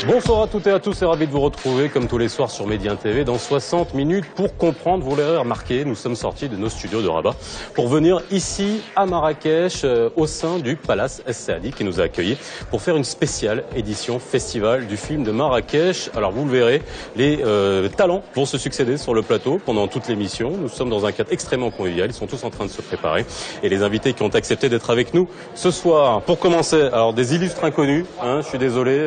Bonsoir à toutes et à tous et ravi de vous retrouver comme tous les soirs sur Médien TV dans 60 minutes pour comprendre. Vous l'avez remarqué, nous sommes sortis de nos studios de Rabat pour venir ici à Marrakech au sein du Palace Es Saadi qui nous a accueillis pour faire une spéciale édition festival du film de Marrakech. Alors vous le verrez, les talents vont se succéder sur le plateau pendant toute l'émission. Nous sommes dans un cadre extrêmement convivial, ils sont tous en train de se préparer et les invités qui ont accepté d'être avec nous ce soir. Pour commencer, alors des illustres inconnus, je suis désolé,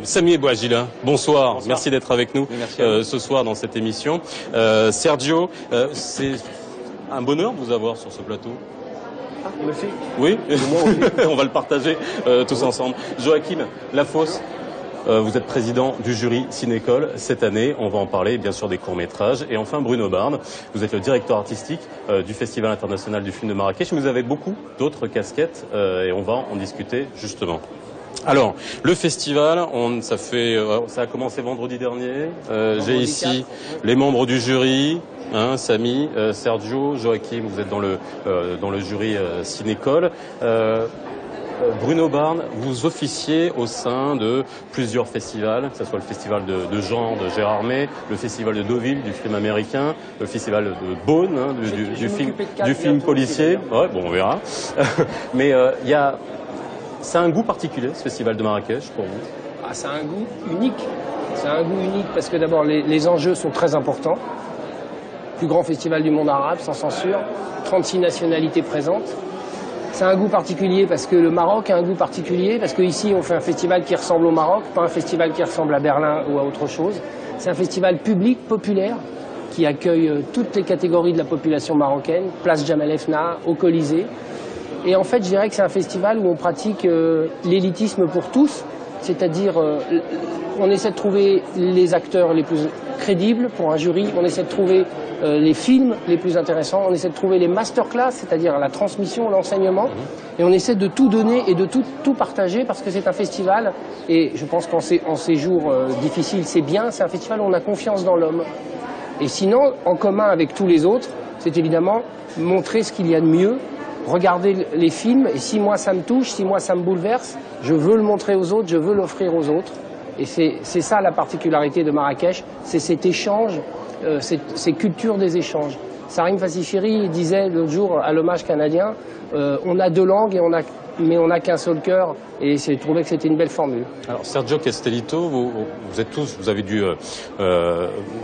Samy Bouajila, bonsoir. Merci d'être avec nous ce soir dans cette émission. Sergio, c'est un bonheur de vous avoir sur ce plateau. Ah, merci. Oui, on va le partager tous ensemble. Joachim Lafosse, vous êtes président du jury Cinécole cette année. On va en parler, bien sûr, des courts-métrages. Et enfin, Bruno Barne, vous êtes le directeur artistique du Festival international du film de Marrakech. Vous avez beaucoup d'autres casquettes et on va en discuter justement. Alors, le festival, ça a commencé vendredi dernier. J'ai ici les membres du jury, Samy, Sergio, Joachim, vous êtes dans le jury Cinécole. Bruno Barne, vous officiez au sein de plusieurs festivals, que ce soit le festival de Jean de Gérard May, le festival de Deauville du film américain, le festival de Beaune du film policier. Ouais, bon, on verra. Mais c'est un goût particulier, ce festival de Marrakech, pour vous? C'est un goût unique. C'est un goût unique parce que d'abord, les enjeux sont très importants. Plus grand festival du monde arabe, sans censure. 36 nationalités présentes. C'est un goût particulier parce que le Maroc a un goût particulier, parce qu'ici, on fait un festival qui ressemble au Maroc, pas un festival qui ressemble à Berlin ou à autre chose. C'est un festival public, populaire, qui accueille toutes les catégories de la population marocaine, place Jemaa el Fna, au Colisée. Et en fait, je dirais que c'est un festival où on pratique l'élitisme pour tous, c'est-à-dire on essaie de trouver les acteurs les plus crédibles pour un jury, on essaie de trouver les films les plus intéressants, on essaie de trouver les masterclass, c'est-à-dire la transmission, l'enseignement, et on essaie de tout donner et de tout partager parce que c'est un festival, et je pense qu'en ces jours difficiles, c'est bien, c'est un festival où on a confiance dans l'homme. Et sinon, en commun avec tous les autres, c'est évidemment montrer ce qu'il y a de mieux, regarder les films, et si moi ça me touche, si moi ça me bouleverse, je veux le montrer aux autres, je veux l'offrir aux autres. Et c'est ça la particularité de Marrakech, c'est cet échange, ces cultures des échanges. Sarim Fassifiri disait l'autre jour à l'hommage canadien, on a deux langues mais on n'a qu'un seul cœur, et j'ai trouvé que c'était une belle formule. Alors Sergio Castellitto, vous avez dû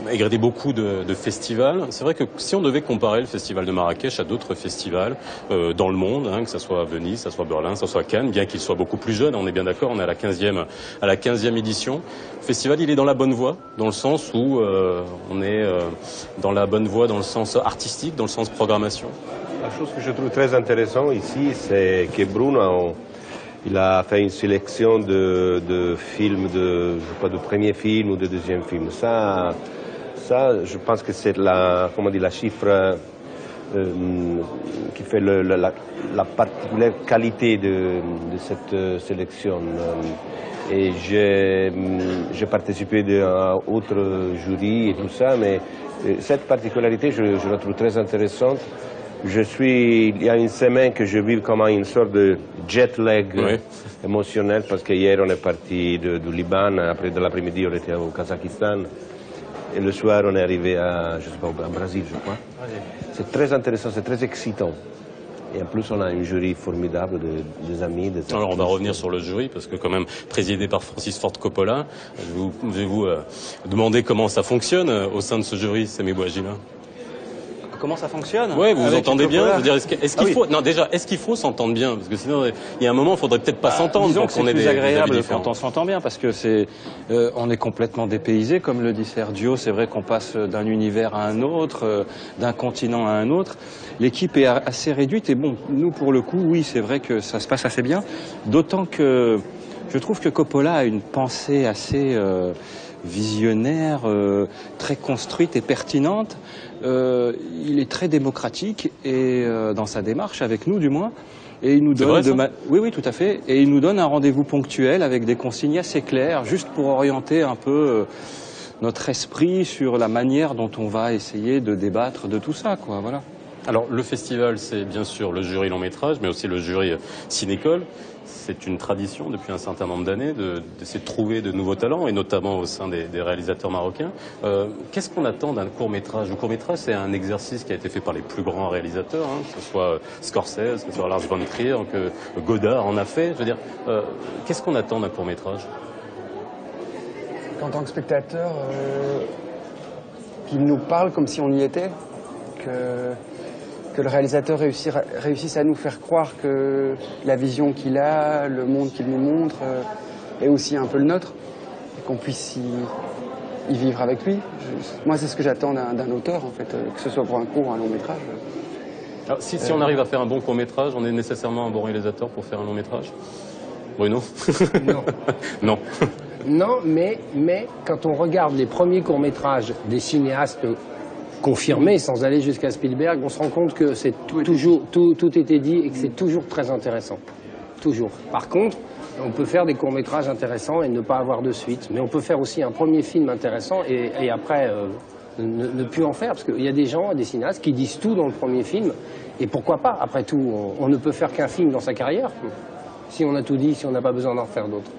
égrader beaucoup de festivals. C'est vrai que si on devait comparer le festival de Marrakech à d'autres festivals dans le monde, que ce soit Venise, que ce soit Berlin, que ce soit Cannes, bien qu'il soit beaucoup plus jeune, on est bien d'accord, on est à la 15e édition. Le festival, il est dans la bonne voie, dans le sens où on est dans la bonne voie, dans le sens artistique, dans le sens programmation. La chose que je trouve très intéressante ici, c'est que Bruno, il a fait une sélection de films, de premier film ou de deuxième film. Ça, je pense que c'est la chiffre qui fait la particulière qualité de cette sélection. Et j'ai participé à d'autres jurys et tout ça, mais cette particularité, je la trouve très intéressante. Il y a une semaine que je vis comme une sorte de jet lag émotionnel parce que hier on est parti du Liban, après de l'après-midi on était au Kazakhstan et le soir on est arrivé à Brésil, je crois. C'est très intéressant, c'est très excitant. Et en plus, on a un jury formidable, des amis. Alors, on va revenir sur le jury, parce que quand même, présidé par Francis Ford Coppola, je vais vous demander comment ça fonctionne au sein de ce jury, Samy Bouajila. Comment ça fonctionne? Oui, vous vous entendez bien? Je veux dire, est-ce qu'il faut s'entendre bien? Parce que sinon, il y a un moment, il faudrait peut-être pas s'entendre. Disons que c'est plus agréable quand on s'entend bien, parce que on est complètement dépaysé, comme le dit Sergio. C'est vrai qu'on passe d'un univers à un autre, d'un continent à un autre. L'équipe est assez réduite et bon, nous pour le coup, oui, c'est vrai que ça se passe assez bien. D'autant que je trouve que Coppola a une pensée assez visionnaire, très construite et pertinente. Il est très démocratique et dans sa démarche, avec nous du moins. Et il nous donne oui, tout à fait. Et il nous donne un rendez-vous ponctuel avec des consignes assez claires, juste pour orienter un peu notre esprit sur la manière dont on va essayer de débattre de tout ça, quoi. Voilà. Alors le festival, c'est bien sûr le jury long métrage, mais aussi le jury Cinécole. C'est une tradition depuis un certain nombre d'années d'essayer de trouver de nouveaux talents, et notamment au sein des réalisateurs marocains. Qu'est-ce qu'on attend d'un court-métrage? Le court-métrage, c'est un exercice qui a été fait par les plus grands réalisateurs, hein, que ce soit Scorsese, que ce soit Lars von Trier, que Godard en a fait. Je veux dire, qu'est-ce qu'on attend d'un court-métrage? En tant que spectateur, qu'il nous parle comme si on y était, que le réalisateur réussisse à nous faire croire que la vision qu'il a, le monde qu'il nous montre, est aussi un peu le nôtre, et qu'on puisse y vivre avec lui. Moi, c'est ce que j'attends d'un auteur, en fait, que ce soit pour un court ou un long métrage. Alors, si on arrive à faire un bon court-métrage, on est nécessairement un bon réalisateur pour faire un long métrage? Bruno? Non. Non. Non, mais quand on regarde les premiers courts-métrages des cinéastes confirmés, sans aller jusqu'à Spielberg, on se rend compte que c'est toujours, tout était dit et que c'est toujours très intéressant. Toujours. Par contre, on peut faire des courts-métrages intéressants et ne pas avoir de suite. Mais on peut faire aussi un premier film intéressant et après ne plus en faire. Parce qu'il y a des gens, des cinéastes, qui disent tout dans le premier film. Et pourquoi pas? Après tout, on ne peut faire qu'un film dans sa carrière. Si on a tout dit, si on n'a pas besoin d'en faire d'autres.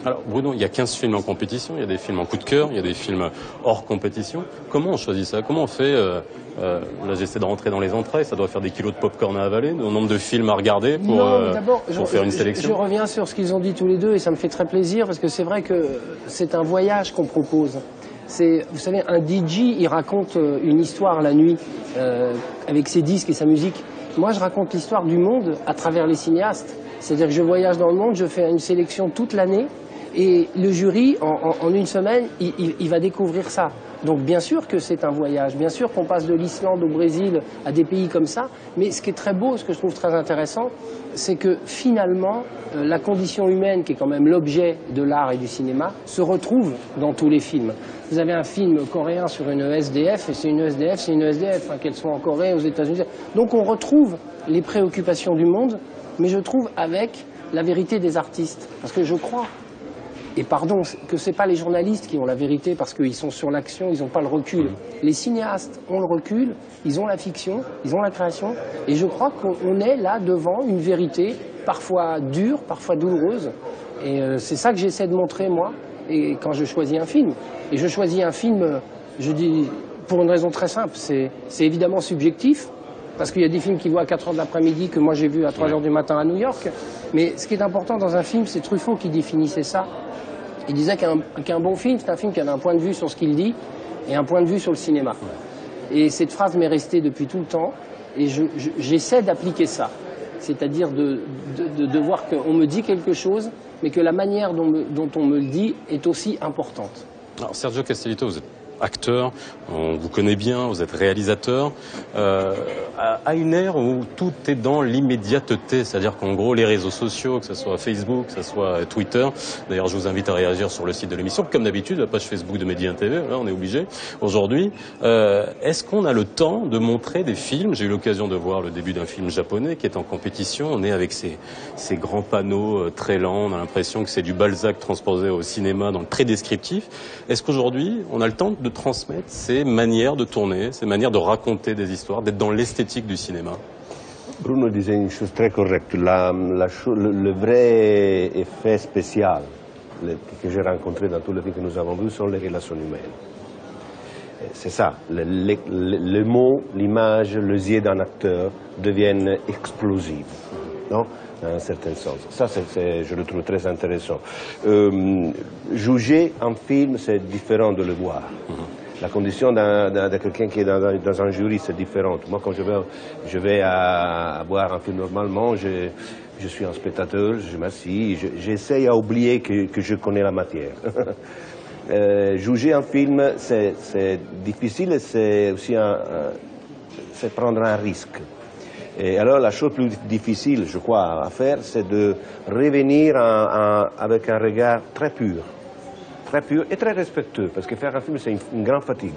Alors Bruno, il y a 15 films en compétition, il y a des films en coup de cœur, il y a des films hors compétition. Comment on choisit ça? Comment on fait là j'essaie de rentrer dans les entrailles, ça doit faire des kilos de pop-corn à avaler, le nombre de films à regarder pour faire une sélection. Je reviens sur ce qu'ils ont dit tous les deux et ça me fait très plaisir parce que c'est vrai que c'est un voyage qu'on propose. Vous savez, un DJ, il raconte une histoire la nuit avec ses disques et sa musique. Moi, je raconte l'histoire du monde à travers les cinéastes. C'est-à-dire que je voyage dans le monde, je fais une sélection toute l'année. Et le jury, en une semaine, il va découvrir ça. Donc bien sûr que c'est un voyage, bien sûr qu'on passe de l'Islande au Brésil à des pays comme ça, mais ce qui est très beau, ce que je trouve très intéressant, c'est que finalement, la condition humaine, qui est quand même l'objet de l'art et du cinéma, se retrouve dans tous les films. Vous avez un film coréen sur une SDF, et c'est une SDF, hein, qu'elle soit en Corée, aux États-Unis. Donc on retrouve les préoccupations du monde, mais je trouve avec la vérité des artistes. Parce que je crois, et pardon, que ce n'est pas les journalistes qui ont la vérité parce qu'ils sont sur l'action, ils n'ont pas le recul. Les cinéastes ont le recul, ils ont la fiction, ils ont la création. Et je crois qu'on est là devant une vérité parfois dure, parfois douloureuse. Et c'est ça que j'essaie de montrer, moi, et quand je choisis un film. Et je choisis un film, je dis, pour une raison très simple, c'est évidemment subjectif. Parce qu'il y a des films qui voient à 4 h de l'après-midi que moi j'ai vu à 3 h du matin à New York. Mais ce qui est important dans un film, c'est Truffaut qui définissait ça. Il disait qu'un bon film, c'est un film qui a un point de vue sur ce qu'il dit et un point de vue sur le cinéma. Et cette phrase m'est restée depuis tout le temps et j'essaie d'appliquer ça. C'est-à-dire de voir qu'on me dit quelque chose, mais que la manière dont on me le dit est aussi importante. Alors Sergio Castellitto, vous êtes acteur, on vous connaît bien, vous êtes réalisateur, à une ère où tout est dans l'immédiateté, c'est-à-dire qu'en gros les réseaux sociaux, que ce soit Facebook, que ce soit Twitter, d'ailleurs je vous invite à réagir sur le site de l'émission, comme d'habitude, la page Facebook de Medi 1 TV, là on est obligé aujourd'hui. Est-ce qu'on a le temps de montrer des films? J'ai eu l'occasion de voir le début d'un film japonais qui est en compétition, on est avec ces grands panneaux très lents, on a l'impression que c'est du Balzac transposé au cinéma dans le très descriptif. Est-ce qu'aujourd'hui on a le temps de transmettre ces manières de tourner, ces manières de raconter des histoires, d'être dans l'esthétique du cinéma? Bruno disait une chose très correcte. Le vrai effet spécial que j'ai rencontré dans tous les films que nous avons vus sont les relations humaines. C'est ça. Le mot, l'image, les yeux d'un acteur deviennent explosifs. Non? Dans un certain sens. Ça, je le trouve très intéressant. Juger un film, c'est différent de le voir. La condition de quelqu'un qui est dans un jury, c'est différent. Moi, quand je vais voir un film normalement, je suis un spectateur, je m'assis, j'essaye à oublier que je connais la matière. Juger un film, c'est difficile et c'est aussi c'est prendre un risque. Et alors la chose plus difficile, je crois, à faire, c'est de revenir avec un regard très pur et très respectueux, parce que faire un film, c'est une grande fatigue.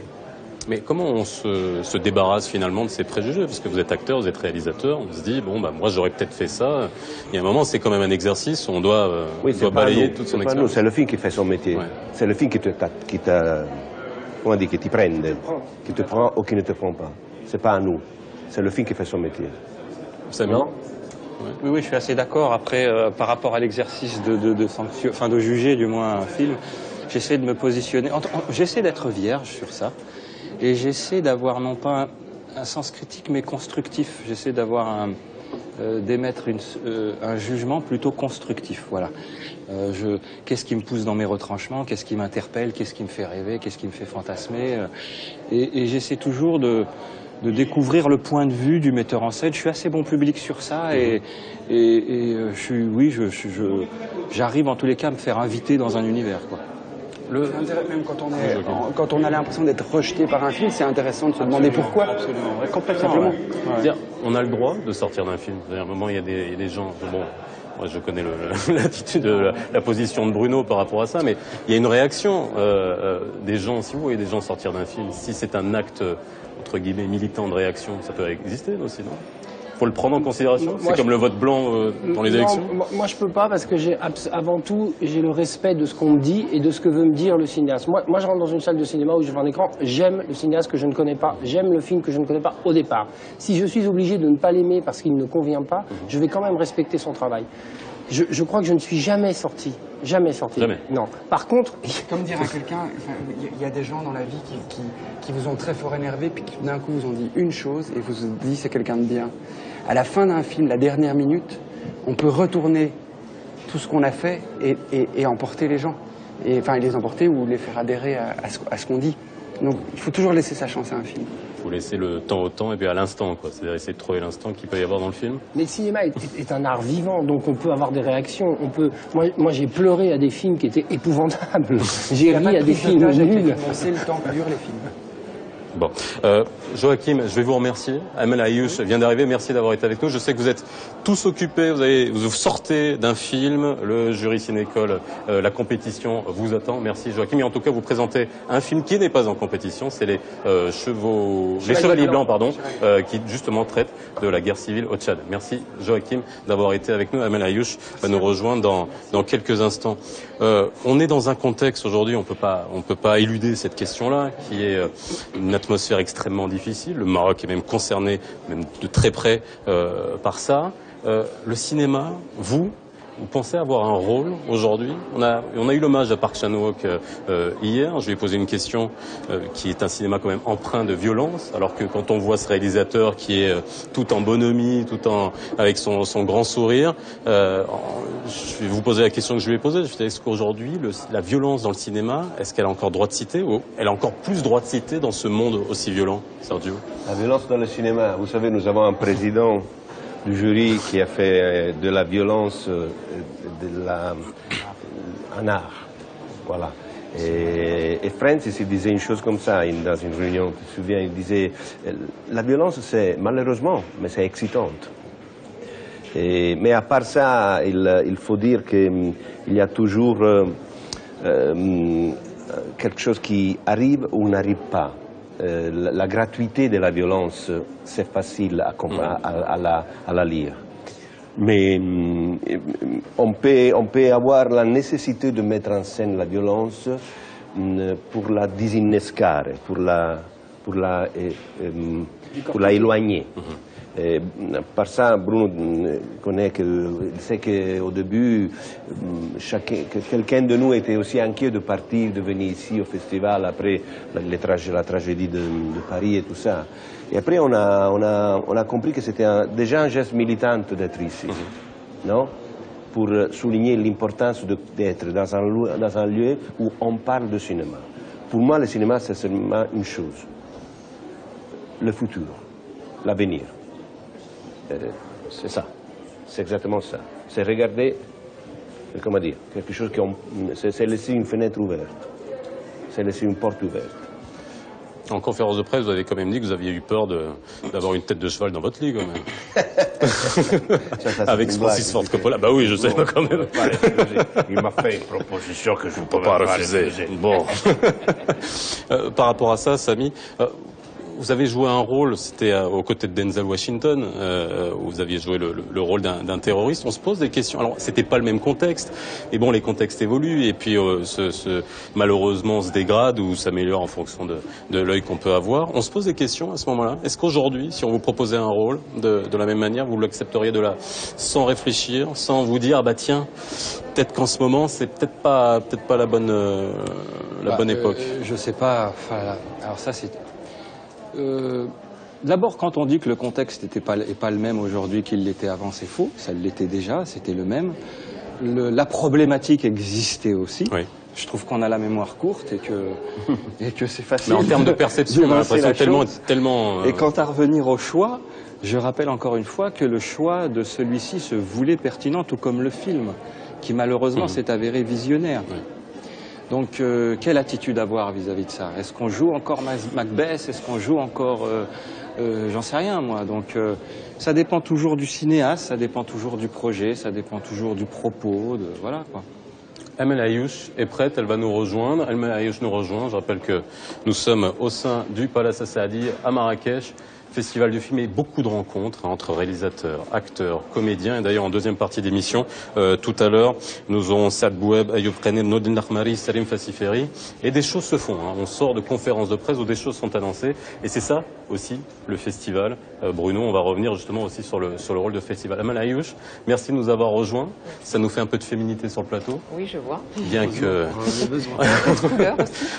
Mais comment on se débarrasse finalement de ces préjugés? Parce que vous êtes acteur, vous êtes réalisateur, on se dit, bon, bah, moi j'aurais peut-être fait ça. Il y a un moment, c'est quand même un exercice où on doit balayer toute son expérience. C'est le film qui fait son métier. Ouais. C'est le film qui te prend, qui te prend ou qui ne te prend pas. C'est pas à nous. c'est le film qui fait son métier. Samy? Non? Oui, oui, je suis assez d'accord. Après, par rapport à l'exercice de juger du moins un film, j'essaie de me positionner, j'essaie d'être vierge sur ça, et j'essaie d'avoir non pas un sens critique, mais constructif. J'essaie d'avoir d'émettre un jugement plutôt constructif. Voilà. Qu'est-ce qui me pousse dans mes retranchements, qu'est-ce qui m'interpelle, qu'est-ce qui me fait rêver, qu'est-ce qui me fait fantasmer, et j'essaie toujours de découvrir le point de vue du metteur en scène. Je suis assez bon public sur ça et j'arrive en tous les cas à me faire inviter dans un univers, quoi. Même quand on a l'impression d'être rejeté par un film, c'est intéressant de se demander pourquoi. Absolument, ouais, complètement. Simplement. Ouais. On a le droit de sortir d'un film. À un moment, il y a des gens... Bon, moi, je connais l'attitude, la position de Bruno par rapport à ça, mais il y a une réaction des gens. Si vous voyez des gens sortir d'un film, si c'est un acte, entre guillemets, militant de réaction, ça peut exister aussi, non? Faut le prendre en considération. C'est comme le vote blanc dans les élections. Moi, je peux pas parce que avant tout, j'ai le respect de ce qu'on me dit et de ce que veut me dire le cinéaste. Moi, je rentre dans une salle de cinéma où je vois un écran. J'aime le cinéaste que je ne connais pas. J'aime le film que je ne connais pas au départ. Si je suis obligé de ne pas l'aimer parce qu'il ne convient pas, je vais quand même respecter son travail. Je crois que je ne suis jamais sorti. Jamais sorti. Jamais. Non. Par contre... Comme dire à quelqu'un, il y a des gens dans la vie qui vous ont très fort énervé, puis qui d'un coup vous ont dit une chose et vous vous dit c'est quelqu'un de bien. À la fin d'un film, la dernière minute, on peut retourner tout ce qu'on a fait et emporter les gens. Et les emporter ou les faire adhérer à ce qu'on dit. Donc il faut toujours laisser sa chance à un film. Il faut laisser le temps au temps et puis à l'instant, quoi. C'est-à-dire essayer de trouver l'instant qu'il peut y avoir dans le film. Mais le cinéma est un art vivant, donc on peut avoir des réactions. Moi, j'ai pleuré à des films qui étaient épouvantables. J'ai ri à des films nuls. C'est le temps que durent les films. Bon. Joachim, je vais vous remercier. Amel Ayouch vient d'arriver. Merci d'avoir été avec nous. Je sais que vous êtes tous occupés. Vous sortez d'un film. Le jury Cinécole, la compétition vous attend. Merci Joachim. Et en tout cas, vous présentez un film qui n'est pas en compétition. C'est les Chevaliers Blancs, pardon, qui justement traite de la guerre civile au Tchad. Merci Joachim d'avoir été avec nous. Amel Ayouch va nous rejoindre dans quelques instants. On est dans un contexte aujourd'hui. On peut pas éluder cette question-là, qui est une atmosphère extrêmement difficile. Le Maroc est même concerné, même de très près, par ça. Le cinéma, vous pensez avoir un rôle aujourd'hui? On a eu l'hommage à Park Chan-wook hier. Je lui ai posé une question qui est un cinéma quand même empreint de violence, alors que quand on voit ce réalisateur qui est tout en bonhomie, avec son grand sourire, je vais vous poser la question que je lui ai posée. Est-ce qu'aujourd'hui, la violence dans le cinéma, est-ce qu'elle a encore droit de citer, ou elle a encore plus droit de citer dans ce monde aussi violent, Sergio? La violence dans le cinéma, vous savez, nous avons un président du jury qui a fait de la violence un art. Voilà. Et Francis, il disait une chose comme ça dans une réunion, tu te souviens, il disait la violence, c'est malheureusement, mais c'est excitante. Mais à part ça, il faut dire qu'il y a toujours quelque chose qui arrive ou n'arrive pas. La gratuité de la violence, c'est facile à la lire. Mais on peut avoir la nécessité de mettre en scène la violence pour la désinnescare, pour la éloigner. Par ça, Bruno sait qu'au début, quelqu'un de nous était aussi inquiet de partir, de venir ici au festival après la tragédie de Paris et tout ça. Et après, on a compris que c'était déjà un geste militant d'être ici, non? Pour souligner l'importance d'être dans un lieu où on parle de cinéma. Pour moi, le cinéma, c'est seulement une chose, le futur, l'avenir. C'est ça, c'est exactement ça. C'est regarder, comment dire, quelque chose c'est laisser une fenêtre ouverte, c'est laisser une porte ouverte. En conférence de presse, vous avez quand même dit que vous aviez eu peur d'avoir une tête de cheval dans votre lit, quand même. Avec Francis Ford Coppola. Bah oui, je sais, quand même. Il m'a fait une proposition que je ne peux pas refuser. Bon. Par rapport à ça, Samy, vous avez joué un rôle, c'était aux côtés de Denzel Washington, où vous aviez joué le rôle d'un terroriste. On se pose des questions. Alors, c'était pas le même contexte. Et bon, les contextes évoluent et puis malheureusement se dégradent ou s'améliorent en fonction de l'œil qu'on peut avoir. On se pose des questions à ce moment-là. Est-ce qu'aujourd'hui, si on vous proposait un rôle de la même manière, vous l'accepteriez sans réfléchir, sans vous dire, bah tiens, peut-être qu'en ce moment, c'est peut-être pas la bonne époque. Je sais pas. Enfin, alors ça, c'est. D'abord, quand on dit que le contexte n'est pas le même aujourd'hui qu'il l'était avant, c'est faux. Ça l'était déjà, c'était le même. La problématique existait aussi. Oui. Je trouve qu'on a la mémoire courte et que c'est facile. Mais en termes de perception, on a l'impression tellement. Et quant à revenir au choix, je rappelle encore une fois que le choix de celui-ci se voulait pertinent, tout comme le film, qui malheureusement s'est avéré visionnaire. Oui. Donc, quelle attitude avoir vis-à-vis de ça? Est-ce qu'on joue encore Macbeth? Est-ce qu'on joue encore... j'en sais rien, moi. Donc, ça dépend toujours du cinéaste, ça dépend toujours du projet, ça dépend toujours du propos, voilà, quoi. Amel Ayouch est prête, elle va nous rejoindre. Amel Ayouch nous rejoint. Je rappelle que nous sommes au sein du Palace Saadi à Marrakech. Festival du film et beaucoup de rencontres entre réalisateurs, acteurs, comédiens. Et d'ailleurs, en deuxième partie d'émission, tout à l'heure, nous aurons Saad Boueb, Ayoub Kreneb, Nordine Lahmari, Salim Fassiferi. Et des choses se font. On sort de conférences de presse où des choses sont annoncées. Et c'est ça aussi, le festival. Bruno, on va revenir justement aussi sur le rôle de festival. Amel Ayouch, merci de nous avoir rejoints. Ça nous fait un peu de féminité sur le plateau. Oui, je vois.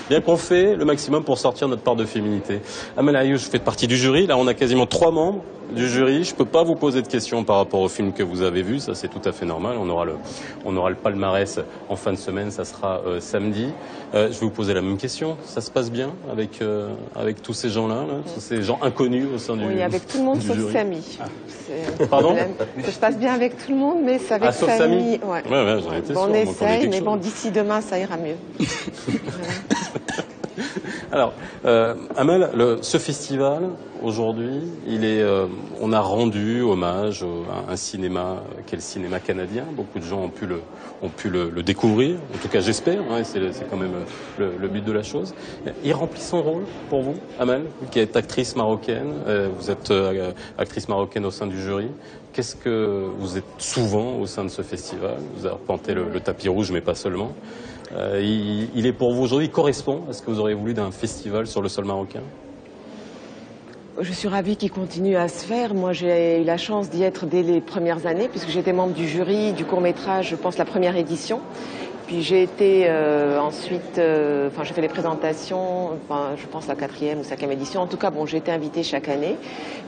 Bien qu'on fait le maximum pour sortir notre part de féminité. Amel Ayouch, vous faites partie du jury. Là, on a quasiment 3 membres du jury. Je peux pas vous poser de questions par rapport au film que vous avez vu. Ça, c'est tout à fait normal. On aura le palmarès en fin de semaine. Ça sera samedi. Je vais vous poser la même question. Ça se passe bien avec tous ces gens-là, tous ces gens inconnus au sein du jury? Oui, avec tout le monde sauf Samy. Pardon? Ça se passe bien avec tout le monde, mais c'est avec sauf Samy. Ouais. Ouais, j'en étais sûr. On essaye, mais bon, d'ici demain, ça ira mieux. Alors, Amel, ce festival, aujourd'hui, on a rendu hommage à un cinéma qui est le cinéma canadien. Beaucoup de gens ont pu le découvrir, en tout cas j'espère, c'est quand même le but de la chose. Il remplit son rôle pour vous, Amel, qui est actrice marocaine. Vous êtes actrice marocaine au sein du jury. Qu'est-ce que vous êtes souvent au sein de ce festival? Vous avez arpenté le tapis rouge, mais pas seulement. Il est pour vous aujourd'hui, il correspond à ce que vous auriez voulu d'un festival sur le sol marocain? Je suis ravie qu'il continue à se faire. Moi, j'ai eu la chance d'y être dès les premières années, puisque j'étais membre du jury du court-métrage, je pense, la première édition. Puis j'ai été ensuite, j'ai fait les présentations, je pense la 4e ou 5e édition. En tout cas, bon, j'ai été invitée chaque année.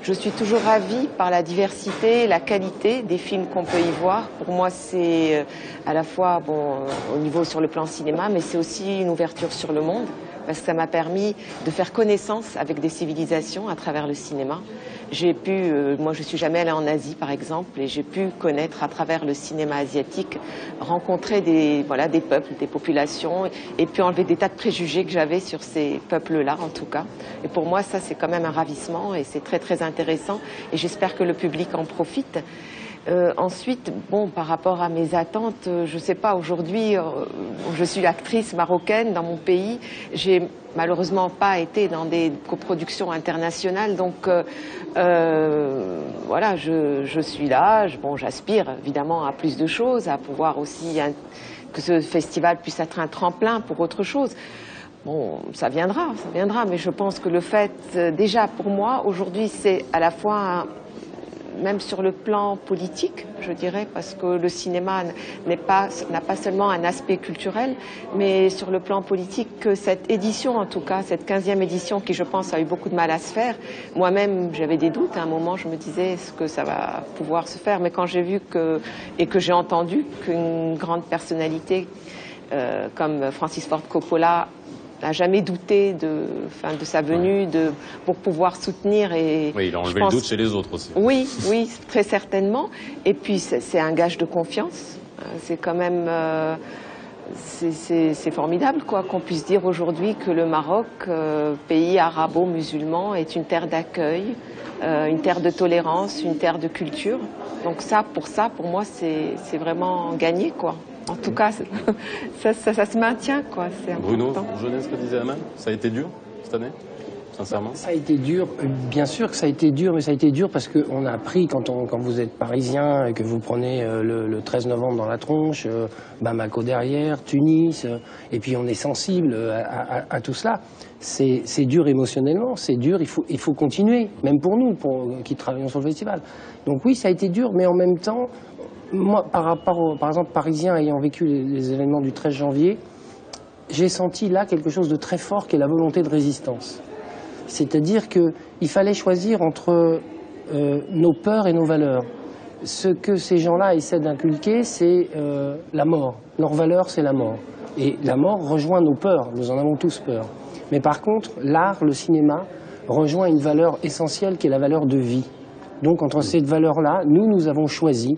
Je suis toujours ravie par la diversité, la qualité des films qu'on peut y voir. Pour moi, c'est à la fois au niveau sur le plan cinéma, mais c'est aussi une ouverture sur le monde, parce que ça m'a permis de faire connaissance avec des civilisations à travers le cinéma. J'ai pu, moi je suis jamais allée en Asie par exemple, et j'ai pu connaître à travers le cinéma asiatique, rencontrer des peuples, des populations, et puis enlever des tas de préjugés que j'avais sur ces peuples-là en tout cas. Et pour moi ça c'est quand même un ravissement et c'est très très intéressant et j'espère que le public en profite. Ensuite, par rapport à mes attentes, je sais pas, aujourd'hui, je suis actrice marocaine dans mon pays. J'ai malheureusement pas été dans des coproductions internationales, donc voilà, je suis là. J'aspire évidemment à plus de choses, à pouvoir aussi que ce festival puisse être un tremplin pour autre chose. Bon, ça viendra, mais je pense que le fait, déjà pour moi, aujourd'hui, c'est à la fois même sur le plan politique, je dirais, parce que le cinéma n'a pas seulement un aspect culturel, mais sur le plan politique, cette édition, en tout cas, cette 15e édition, qui je pense a eu beaucoup de mal à se faire, moi-même j'avais des doutes, à un moment je me disais, est-ce que ça va pouvoir se faire, mais quand j'ai vu que j'ai entendu qu'une grande personnalité comme Francis Ford Coppola n'a jamais douté de sa venue, pour pouvoir soutenir. Et oui, il a enlevé le doute chez les autres aussi. Oui, très certainement. Et puis c'est un gage de confiance. C'est quand même, c'est formidable qu'on puisse dire aujourd'hui que le Maroc, pays arabo-musulman, est une terre d'accueil, une terre de tolérance, une terre de culture. Donc pour moi, c'est vraiment gagné, quoi. En tout cas, ça se maintient, quoi. Bruno, jeunesse, que disait Amel, ça a été dur cette année? sincèrement? Ça a été dur, bien sûr que ça a été dur, mais ça a été dur parce qu'on a appris, quand vous êtes parisien et que vous prenez le 13 novembre dans la tronche, Bamako derrière, Tunis, et puis on est sensible à tout cela. C'est dur émotionnellement, c'est dur, il faut continuer, même pour nous, qui travaillons sur le festival. Donc oui, ça a été dur, mais en même temps, moi, par exemple, parisien ayant vécu les événements du 13 janvier, j'ai senti là quelque chose de très fort qui est la volonté de résistance. C'est-à-dire qu'il fallait choisir entre nos peurs et nos valeurs. Ce que ces gens-là essaient d'inculquer, c'est la mort. Leur valeur, c'est la mort. Et la mort rejoint nos peurs, nous en avons tous peur. Mais par contre, l'art, le cinéma, rejoint une valeur essentielle qui est la valeur de vie. Donc entre ces valeurs-là, nous avons choisi,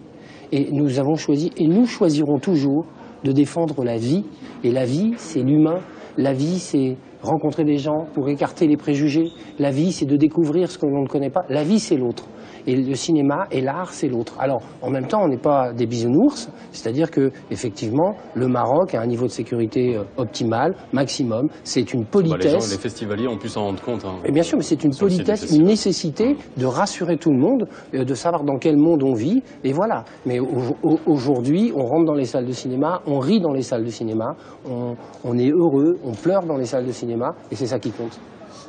et nous choisirons toujours de défendre la vie. Et la vie, c'est l'humain. La vie, c'est rencontrer des gens pour écarter les préjugés. La vie, c'est de découvrir ce que l'on ne connaît pas. La vie, c'est l'autre. Et le cinéma et l'art, c'est l'autre. Alors, en même temps, on n'est pas des bisounours, c'est-à-dire que, effectivement, le Maroc a un niveau de sécurité optimal, maximum. C'est une politesse. Les festivaliers ont pu s'en rendre compte. Hein. Et bien sûr, mais c'est une politesse, une nécessité de rassurer tout le monde, de savoir dans quel monde on vit, et voilà. Mais aujourd'hui, on rentre dans les salles de cinéma, on rit dans les salles de cinéma, on est heureux, on pleure dans les salles de cinéma, et c'est ça qui compte.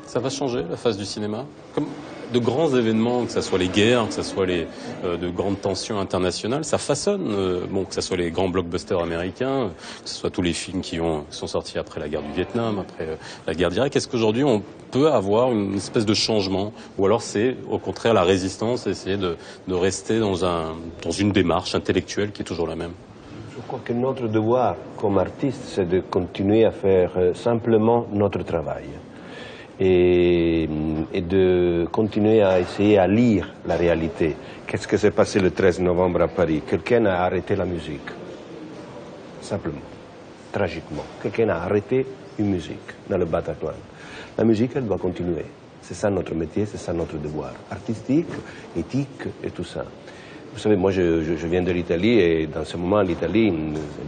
Ça va changer, la face du cinéma? Comme de grands événements, que ce soit les guerres, que ce soit de grandes tensions internationales, ça façonne, que ce soit les grands blockbusters américains, que ce soit tous les films qui sont sortis après la guerre du Vietnam, après la guerre d'Irak. Est-ce qu'aujourd'hui on peut avoir une espèce de changement? Ou alors c'est au contraire la résistance, essayer de rester dans une démarche intellectuelle qui est toujours la même? Je crois que notre devoir comme artiste, c'est de continuer à faire simplement notre travail. Et de continuer à essayer à lire la réalité. Qu'est-ce qui s'est passé le 13 novembre à Paris? Quelqu'un a arrêté la musique. Simplement. Tragiquement. Quelqu'un a arrêté une musique dans le Bataclan. La musique, elle doit continuer. C'est ça notre métier, c'est ça notre devoir. Artistique, éthique et tout ça. Vous savez, moi je viens de l'Italie et dans ce moment l'Italie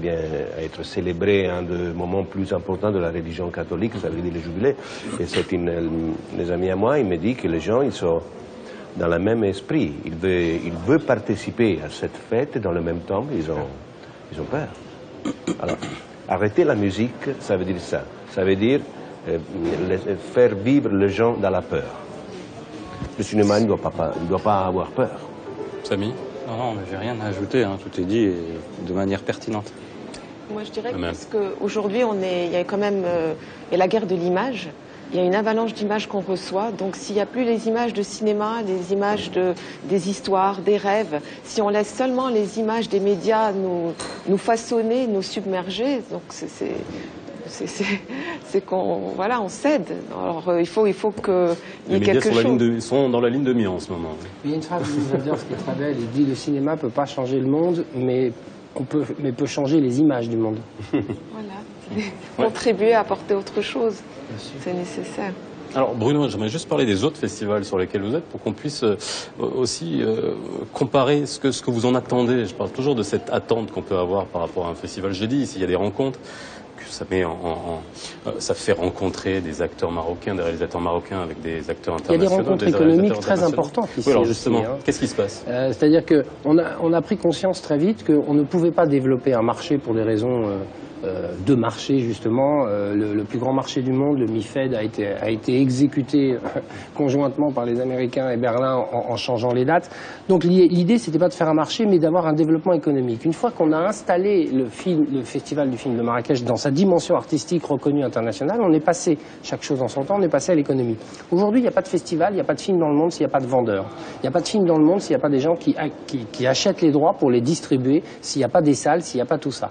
vient à être célébrée un des moments plus importants de la religion catholique, ça veut dire les jubilés. Et c'est des amis à moi, ils me disent que les gens ils sont dans le même esprit. Ils veulent participer à cette fête dans le même temps, ils ont peur. Alors, arrêter la musique, ça veut dire ça. Ça veut dire faire vivre les gens dans la peur. Le cinéma ne doit pas avoir peur. Samy? Non, mais j'ai rien à ajouter, hein. Tout est dit et de manière pertinente. Moi, je dirais qu'aujourd'hui, il y a quand même la guerre de l'image. Il y a une avalanche d'images qu'on reçoit. Donc, s'il n'y a plus les images de cinéma, les images des histoires, des rêves, si on laisse seulement les images des médias nous façonner, nous submerger, donc c'est qu'on on cède. Alors il faut qu'il y ait quelque chose. Ils sont dans la ligne de mire en ce moment. Il y a une phrase de Wilders qui est très belle. Il dit le cinéma ne peut pas changer le monde, mais peut changer les images du monde. Voilà. Contribuer à apporter autre chose. C'est nécessaire. Alors Bruno, j'aimerais juste parler des autres festivals sur lesquels vous êtes pour qu'on puisse aussi comparer ce que vous en attendez. Je parle toujours de cette attente qu'on peut avoir par rapport à un festival. Je l'ai dit, ici il y a des rencontres. Ça fait rencontrer des acteurs marocains, des réalisateurs marocains avec des acteurs internationaux. Il y a des rencontres économiques très importantes ici. Oui, alors justement, aussi, hein. Qu'est-ce qui se passe? C'est-à-dire qu'on a pris conscience très vite qu'on ne pouvait pas développer un marché pour des raisons de marché, justement. Le plus grand marché du monde, le MIFED, a été exécuté conjointement par les Américains et Berlin en changeant les dates. Donc l'idée, c'était pas de faire un marché, mais d'avoir un développement économique. Une fois qu'on a installé le Festival du film de Marrakech dans sa dimension artistique reconnue internationale, on est passé, chaque chose en son temps, on est passé à l'économie. Aujourd'hui, il n'y a pas de festival, il n'y a pas de film dans le monde s'il n'y a pas de vendeurs. Il n'y a pas de film dans le monde s'il n'y a pas des gens qui achètent les droits pour les distribuer, s'il n'y a pas des salles, s'il n'y a pas tout ça.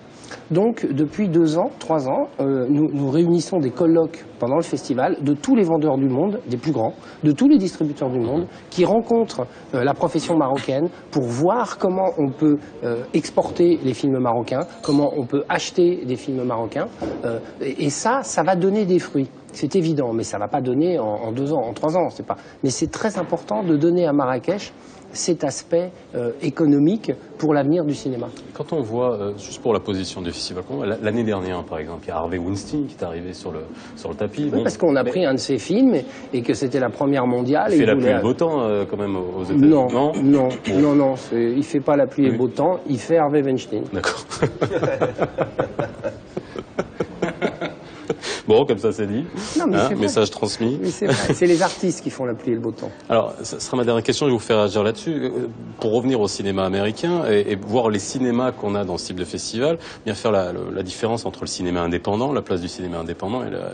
Donc, depuis 2 ans, 3 ans, nous réunissons des colloques pendant le festival de tous les vendeurs du monde, des plus grands, de tous les distributeurs du monde, qui rencontrent la profession marocaine pour voir comment on peut exporter les films marocains, comment on peut acheter des films marocains. Et ça va donner des fruits. C'est évident, mais ça ne va pas donner en 2 ans, en 3 ans. Mais c'est très important de donner à Marrakech cet aspect économique pour l'avenir du cinéma. Quand on voit, juste pour la position du festival, l'année dernière par exemple, il y a Harvey Weinstein qui est arrivé sur le tapis. Oui, parce qu'on a pris un de ses films et que c'était la première mondiale. Il fait la pluie et le beau temps quand même aux États-Unis. Non, il fait pas la pluie et le beau temps, il fait Harvey Weinstein. D'accord. Bon, comme ça c'est dit. Non, mais message transmis. Mais c'est vrai, c'est les artistes qui font la pluie et le beau temps. Alors, ça sera ma dernière question, je vais vous faire réagir là-dessus. Pour revenir au cinéma américain et voir les cinémas qu'on a dans ce type de festival, bien faire la différence entre le cinéma indépendant, la place du cinéma indépendant et la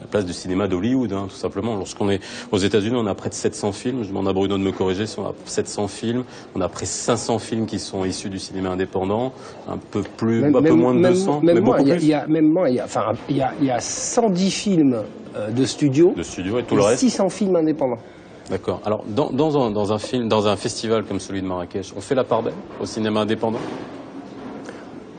place du cinéma d'Hollywood, hein, tout simplement. Lorsqu'on est aux États-Unis, on a près de 700 films. Je demande à Bruno de me corriger si on a 700 films. On a près de 500 films qui sont issus du cinéma indépendant, un peu moins de 200, mais beaucoup plus. Il y a 110 films de studio et tout le reste. 600 films indépendants. D'accord. Alors, dans un festival comme celui de Marrakech, on fait la part belle au cinéma indépendant?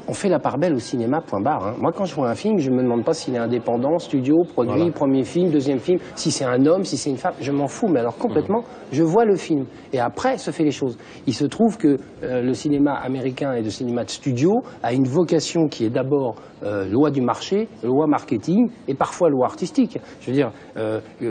On fait la part belle au cinéma, point barre. Hein. Moi, quand je vois un film, je ne me demande pas s'il est indépendant, studio, produit, voilà. Premier film, deuxième film, si c'est un homme, si c'est une femme, je m'en fous. Mais alors complètement, je vois le film. Et après, se fait les choses. Il se trouve que le cinéma américain et le cinéma de studio a une vocation qui est d'abord loi du marché, loi marketing et parfois loi artistique. Je veux dire,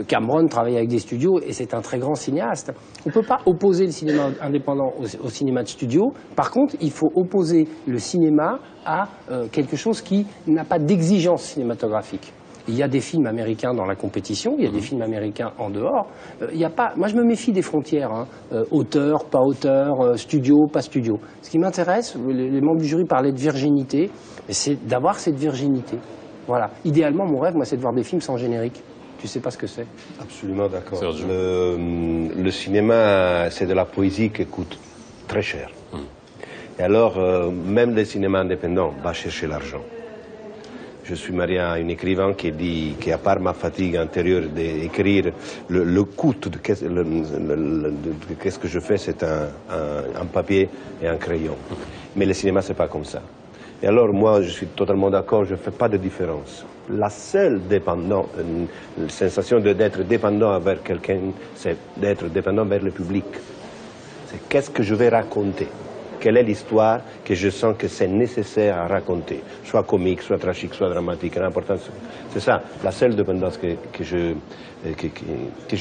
Cameron travaille avec des studios et c'est un très grand cinéaste. On ne peut pas opposer le cinéma indépendant au cinéma de studio. Par contre, il faut opposer le cinéma à quelque chose qui n'a pas d'exigence cinématographique. Il y a des films américains dans la compétition, il y a des films américains en dehors. Il y a pas, moi, je me méfie des frontières, hein. Auteur, pas auteur, studio, pas studio. Ce qui m'intéresse, les membres du jury parlaient de virginité, c'est d'avoir cette virginité. Voilà. Idéalement, mon rêve, moi, c'est de voir des films sans générique. Tu sais pas ce que c'est? Absolument d'accord. Le cinéma, c'est de la poésie qui coûte très cher. Et alors, même le cinéma indépendant va chercher l'argent. Je suis marié à une écrivain qui dit qu'à part ma fatigue intérieure d'écrire, le coût de qu'est-ce que je fais, c'est un papier et un crayon. Mais le cinéma, c'est pas comme ça. Et alors, moi, je suis totalement d'accord, je ne fais pas de différence. La seule sensation d'être dépendant envers quelqu'un, c'est d'être dépendant vers le public. C'est qu'est-ce que je vais raconter? Quelle est l'histoire que je sens que c'est nécessaire à raconter? Soit comique, soit tragique, soit dramatique. L'important, c'est ça, la seule dépendance que je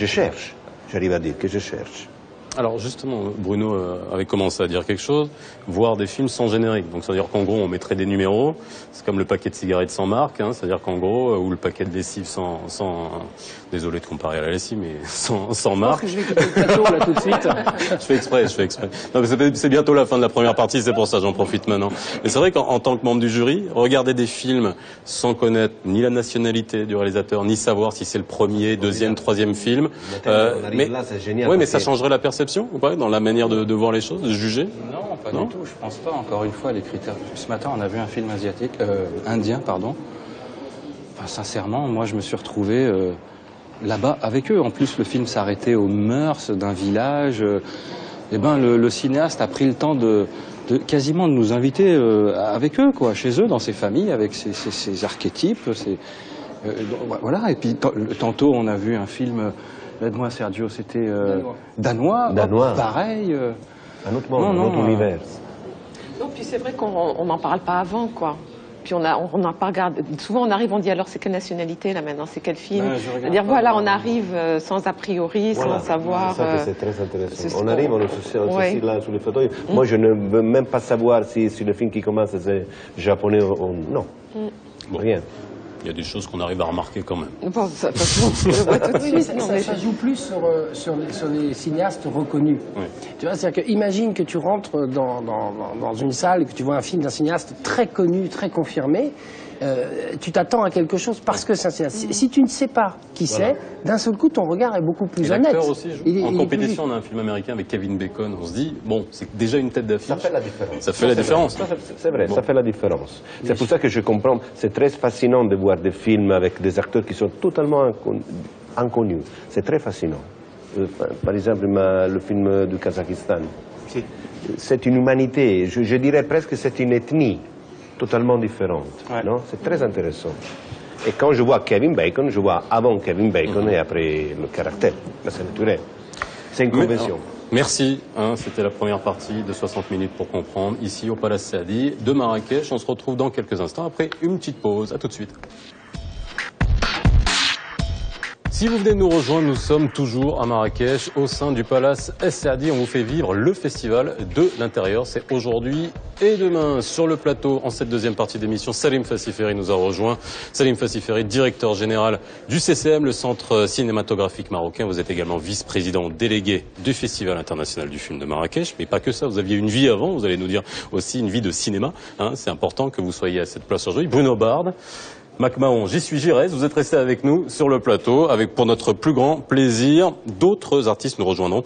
cherche. J'arrive à dire que je cherche. Alors justement, Bruno avait commencé à dire quelque chose, voir des films sans générique. Donc c'est-à-dire qu'en gros, on mettrait des numéros, c'est comme le paquet de cigarettes sans marque, hein, c'est-à-dire qu'en gros, ou le paquet de lessive sans désolé de comparer à la lessive, mais sans marque. Je pense que je vais quitter le plateau là tout de suite. Je fais exprès. Non, mais c'est bientôt la fin de la première partie, c'est pour ça j'en profite maintenant. Mais c'est vrai qu'en tant que membre du jury, regarder des films sans connaître ni la nationalité du réalisateur, ni savoir si c'est le premier, deuxième, troisième film. Mais là, c'est génial. Oui, mais ça changerait la perception ou pas, dans la manière de voir les choses, de juger? Non, pas du tout, je pense pas. Encore une fois, les critères... Ce matin, on a vu un film indien, pardon. Enfin, sincèrement, moi, je me suis retrouvé là-bas avec eux. En plus, le film s'arrêtait aux mœurs d'un village. Eh ben, le cinéaste a pris le temps quasiment de nous inviter avec eux, quoi, chez eux, dans ses familles, avec ses archétypes. Voilà, et puis tantôt, on a vu un film... Aide-moi, Sergio, c'était danois. Pareil. Un autre monde, un autre univers. Non, puis c'est vrai qu'on n'en parle pas avant, quoi. Puis on n'a pas regardé. Souvent, on arrive, on dit alors c'est quelle nationalité là maintenant, c'est quel film. C'est-à-dire voilà, on arrive sans a priori, sans savoir. C'est ça que c'est très intéressant. On arrive, on se là sur les photos. Moi, je ne veux même pas savoir si le film qui commence c'est japonais ou non. Rien. Il y a des choses qu'on arrive à remarquer quand même. Bon, ça, je le vois tout de suite. Ça joue plus sur les cinéastes reconnus. Oui. Tu vois, c'est-à-dire que imagine que tu rentres dans une salle et que tu vois un film d'un cinéaste très connu, très confirmé. Tu t'attends à quelque chose parce que c'est un cinéaste. Si tu ne sais pas qui c'est, d'un seul coup, ton regard est beaucoup plus honnête. L'acteur aussi joue. En compétition, on a un film américain avec Kevin Bacon. On se dit, bon, c'est déjà une tête d'affiche. Ça fait la différence. Ça fait la différence. C'est vrai, ça fait la différence. C'est pour ça que je comprends. C'est très fascinant de voir des films avec des acteurs qui sont totalement inconnus. C'est très fascinant. Par exemple, le film du Kazakhstan. C'est une humanité. Je dirais presque que c'est une ethnie totalement différente. Non? C'est très intéressant. Et quand je vois Kevin Bacon, je vois avant Kevin Bacon et après le caractère. C'est naturel. C'est une convention. Merci, c'était la première partie de 60 minutes pour comprendre, ici au Palace Saadi de Marrakech. On se retrouve dans quelques instants après une petite pause. À tout de suite. Si vous venez de nous rejoindre, nous sommes toujours à Marrakech, au sein du Palace Saadi. On vous fait vivre le festival de l'intérieur. C'est aujourd'hui et demain sur le plateau, en cette deuxième partie d'émission. Salim Fassiferi nous a rejoint. Salim Fassiferi, directeur général du CCM, le Centre cinématographique marocain. Vous êtes également vice-président délégué du Festival international du film de Marrakech. Mais pas que ça, vous aviez une vie avant, vous allez nous dire aussi une vie de cinéma. C'est important que vous soyez à cette place aujourd'hui. Bruno Bard. Mac Mahon, j'y reste. Vous êtes resté avec nous sur le plateau, avec pour notre plus grand plaisir. D'autres artistes nous rejoindront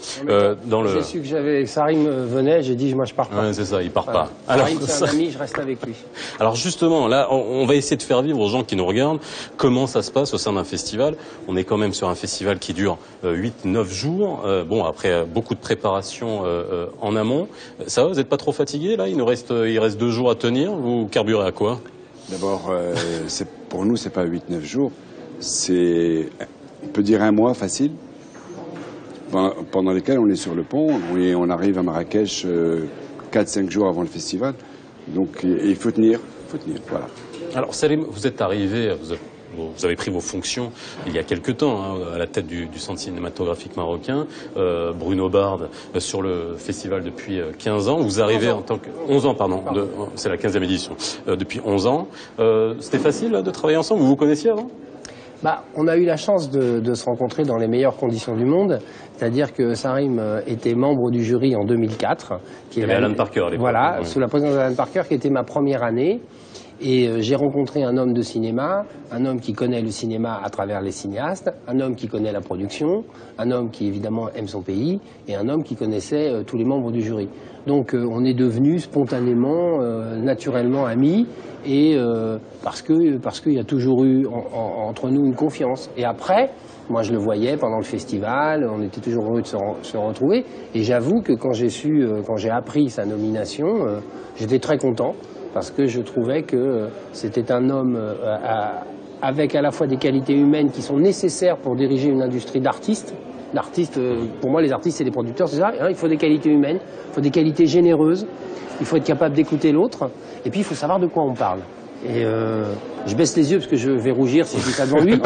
dans le. J'ai su que Sarim venait, j'ai dit moi je pars pas. Ouais, c'est ça, il part pas. Sarim c'est un ami, je reste avec lui. Alors justement, là, on va essayer de faire vivre aux gens qui nous regardent comment ça se passe au sein d'un festival. On est quand même sur un festival qui dure 8-9 jours. Bon, après beaucoup de préparation en amont. Ça va, vous n'êtes pas trop fatigué là? Il reste 2 jours à tenir. Vous carburez à quoi? D'abord, pour nous, c'est pas 8-9 jours. C'est, on peut dire 1 mois facile, pendant lesquels on est sur le pont et on arrive à Marrakech 4-5 jours avant le festival. Donc, il faut tenir, voilà. Alors, Salim, vous êtes arrivé, vous avez pris vos fonctions il y a quelque temps à la tête du Centre cinématographique marocain. Bruno Bard sur le festival depuis 15 ans. Vous arrivez en tant que 11 ans, pardon. C'est la 15e édition. Depuis 11 ans. C'était facile de travailler ensemble. Vous vous connaissiez avant? On a eu la chance de se rencontrer dans les meilleures conditions du monde. C'est-à-dire que Sarim était membre du jury en 2004. Il y avait Alan Parker à l'époque. Voilà, sous la présidence d'Alan Parker, qui était ma première année. Et j'ai rencontré un homme de cinéma, un homme qui connaît le cinéma à travers les cinéastes, un homme qui connaît la production, un homme qui évidemment aime son pays, et un homme qui connaissait tous les membres du jury. Donc on est devenus spontanément, naturellement amis, et parce qu'il y a toujours eu entre nous une confiance. Et après, moi je le voyais pendant le festival, on était toujours heureux de se retrouver, et j'avoue que quand j'ai appris sa nomination, j'étais très content. Parce que je trouvais que c'était un homme avec à la fois des qualités humaines qui sont nécessaires pour diriger une industrie d'artistes. L'artiste, pour moi, les artistes, c'est les producteurs, c'est ça. Il faut des qualités humaines, il faut des qualités généreuses, il faut être capable d'écouter l'autre, et puis il faut savoir de quoi on parle. Et je baisse les yeux parce que je vais rougir si je dis ça devant lui.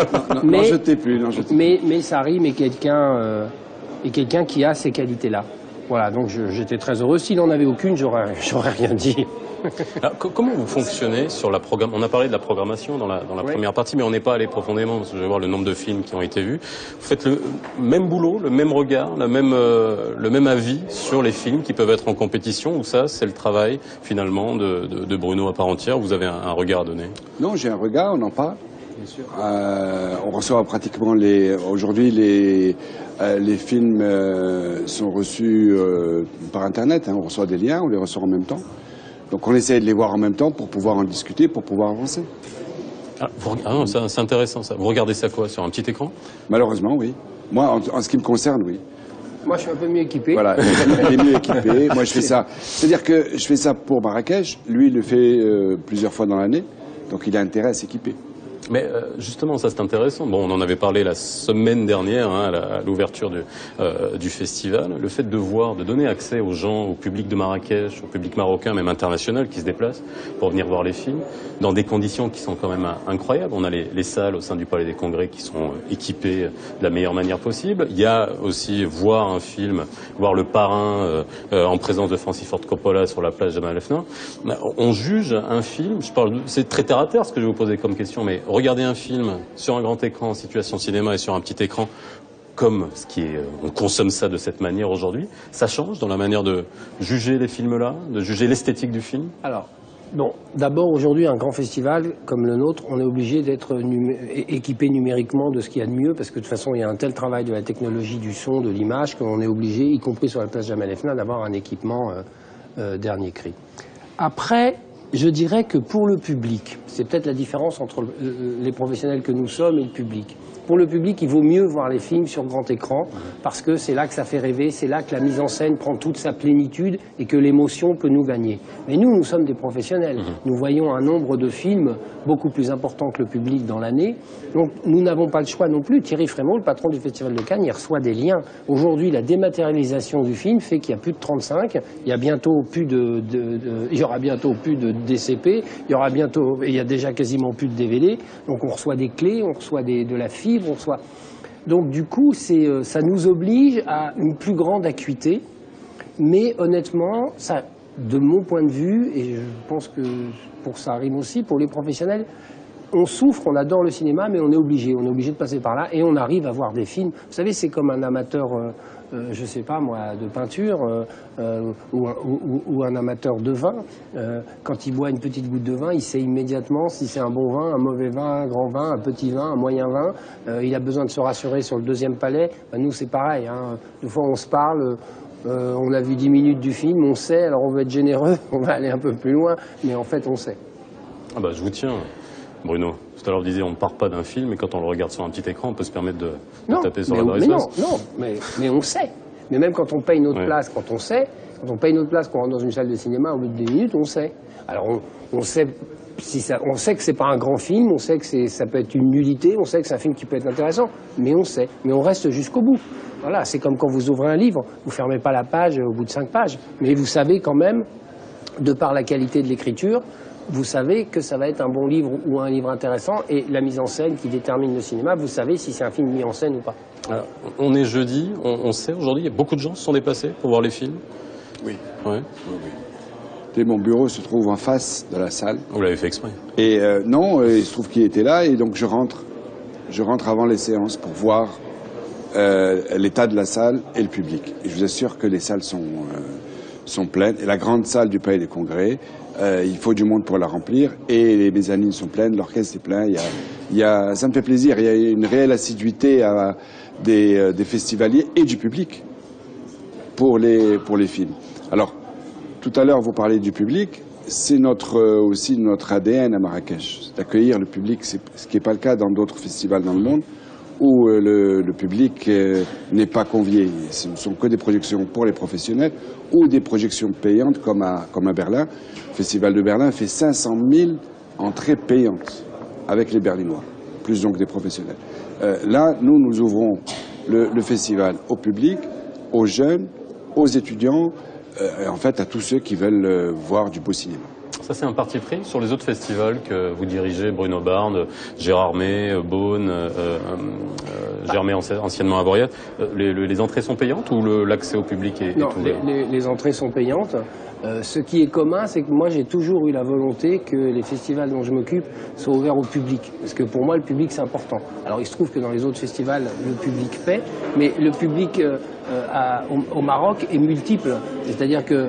Non, je t'ai plus. Mais Sarim est quelqu'un qui a ces qualités-là. Voilà, donc j'étais très heureux. S'il n'en avait aucune, j'aurais rien dit. Alors, comment vous fonctionnez sur la programmation? On a parlé de la programmation dans la première partie, mais on n'est pas allé profondément, parce que je vais voir le nombre de films qui ont été vus. Vous faites le même boulot, le même regard, le même avis sur les films qui peuvent être en compétition, ou ça, c'est le travail, finalement, de Bruno à part entière? Vous avez un regard à donner? Non, j'ai un regard, on en parle. Bien sûr. On reçoit pratiquement aujourd'hui les films sont reçus par Internet, on reçoit des liens, on les reçoit en même temps. Donc on essaie de les voir en même temps pour pouvoir en discuter, pour pouvoir avancer. C'est intéressant ça. Vous regardez ça quoi? Sur un petit écran? Malheureusement, oui. Moi, en ce qui me concerne, oui. Moi, je suis un peu mieux équipé. Voilà, il est mieux équipé. Moi, je fais ça. C'est-à-dire que je fais ça pour Marrakech. Lui, il le fait plusieurs fois dans l'année. Donc il a intérêt à s'équiper. Mais justement, ça c'est intéressant. Bon, on en avait parlé la semaine dernière à l'ouverture du festival. Le fait de donner accès aux gens, au public de Marrakech, au public marocain, même international, qui se déplace pour venir voir les films, dans des conditions qui sont quand même incroyables. On a les salles au sein du Palais des Congrès qui sont équipées de la meilleure manière possible. Il y a aussi voir un film, voir Le Parrain en présence de Francis Ford Coppola sur la plage Jamal El-Fna. On juge un film, c'est très terre à terre ce que je vais vous poser comme question, mais regarder un film sur un grand écran en situation cinéma et sur un petit écran, comme on consomme ça de cette manière aujourd'hui, ça change dans la manière de juger les films-là, de juger l'esthétique du film? Alors, bon, d'abord aujourd'hui, un grand festival comme le nôtre, on est obligé d'être équipé numériquement de ce qu'il y a de mieux, parce que de toute façon, il y a un tel travail de la technologie du son, de l'image, qu'on est obligé, y compris sur la place Jamal El-Fna, d'avoir un équipement dernier cri. Après, Je dirais que pour le public, c'est peut-être la différence entre les professionnels que nous sommes et le public. Pour le public, il vaut mieux voir les films sur grand écran parce que c'est là que ça fait rêver, c'est là que la mise en scène prend toute sa plénitude et que l'émotion peut nous gagner. Mais nous sommes des professionnels. Nous voyons un nombre de films beaucoup plus important que le public dans l'année. Donc nous n'avons pas le choix non plus. Thierry Frémaux, le patron du Festival de Cannes, il reçoit des liens. Aujourd'hui, la dématérialisation du film fait qu'il y a plus de 35. Il y a bientôt plus il y aura bientôt plus de DCP. Il y a déjà quasiment plus de DVD. Donc on reçoit des clés, on reçoit de la fibre. Donc du coup, ça nous oblige à une plus grande acuité, mais honnêtement, ça, de mon point de vue, et je pense que pour ça arrive aussi, pour les professionnels, on souffre, on adore le cinéma, mais on est obligé de passer par là, et on arrive à voir des films. Vous savez, c'est comme un amateur, je sais pas moi, de peinture, ou un amateur de vin. Quand il boit une petite goutte de vin, il sait immédiatement si c'est un bon vin, un mauvais vin, un grand vin, un petit vin, un moyen vin. Il a besoin de se rassurer sur le deuxième palais. Nous, c'est pareil, hein. Des fois, on se parle. On a vu 10 minutes du film, on sait, alors on veut être généreux, on va aller un peu plus loin, mais en fait, on sait. Ah bah, je vous tiens. Bruno, tout à l'heure vous disiez on ne part pas d'un film, mais quand on le regarde sur un petit écran, on peut se permettre de taper sur la bonne espace. Mais on sait. Mais même quand on paye notre place, quand on paye notre place, qu'on rentre dans une salle de cinéma, au bout de 10 minutes, on sait. Alors on sait on sait que c'est pas un grand film, on sait que ça peut être une nullité, on sait que c'est un film qui peut être intéressant, mais on sait. Mais on reste jusqu'au bout. Voilà, c'est comme quand vous ouvrez un livre, vous fermez pas la page au bout de 5 pages, mais vous savez quand même, de par la qualité de l'écriture, vous savez que ça va être un bon livre ou un livre intéressant, et la mise en scène qui détermine le cinéma, vous savez si c'est un film mis en scène ou pas. Alors, on est jeudi, on sait aujourd'hui, il y a beaucoup de gens qui se sont déplacés pour voir les films. Oui. Ouais. Et mon bureau se trouve en face de la salle. Vous l'avez fait exprès? Et non, il se trouve qu'il était là, et donc je rentre avant les séances pour voir l'état de la salle et le public. Et je vous assure que les salles sont pleines. Et la grande salle du Palais des Congrès, il faut du monde pour la remplir. Et les mezzanines sont pleines, l'orchestre est plein. Ça me fait plaisir. Il y a une réelle assiduité des festivaliers et du public pour les films. Alors, tout à l'heure, vous parlez du public. C'est aussi notre ADN à Marrakech. C'est d'accueillir le public, ce qui n'est pas le cas dans d'autres festivals dans le monde, où le public n'est pas convié. Ce ne sont que des projections pour les professionnels ou des projections payantes comme à Berlin. Le Festival de Berlin fait 500 000 entrées payantes avec les Berlinois, plus donc des professionnels. Là, nous ouvrons le festival au public, aux jeunes, aux étudiants, en fait à tous ceux qui veulent voir du beau cinéma. Ça, c'est un parti pris sur les autres festivals que vous dirigez, Bruno Barnes, Gérard May, Beaune, Gérard May anciennement à Voriat. Les entrées sont payantes ou l'accès au public est ouvert? Les entrées sont payantes. Ce qui est commun, c'est que moi j'ai toujours eu la volonté que les festivals dont je m'occupe soient ouverts au public. Parce que pour moi le public c'est important. Alors il se trouve que dans les autres festivals le public paie, mais le public au Maroc est multiple. C'est-à-dire que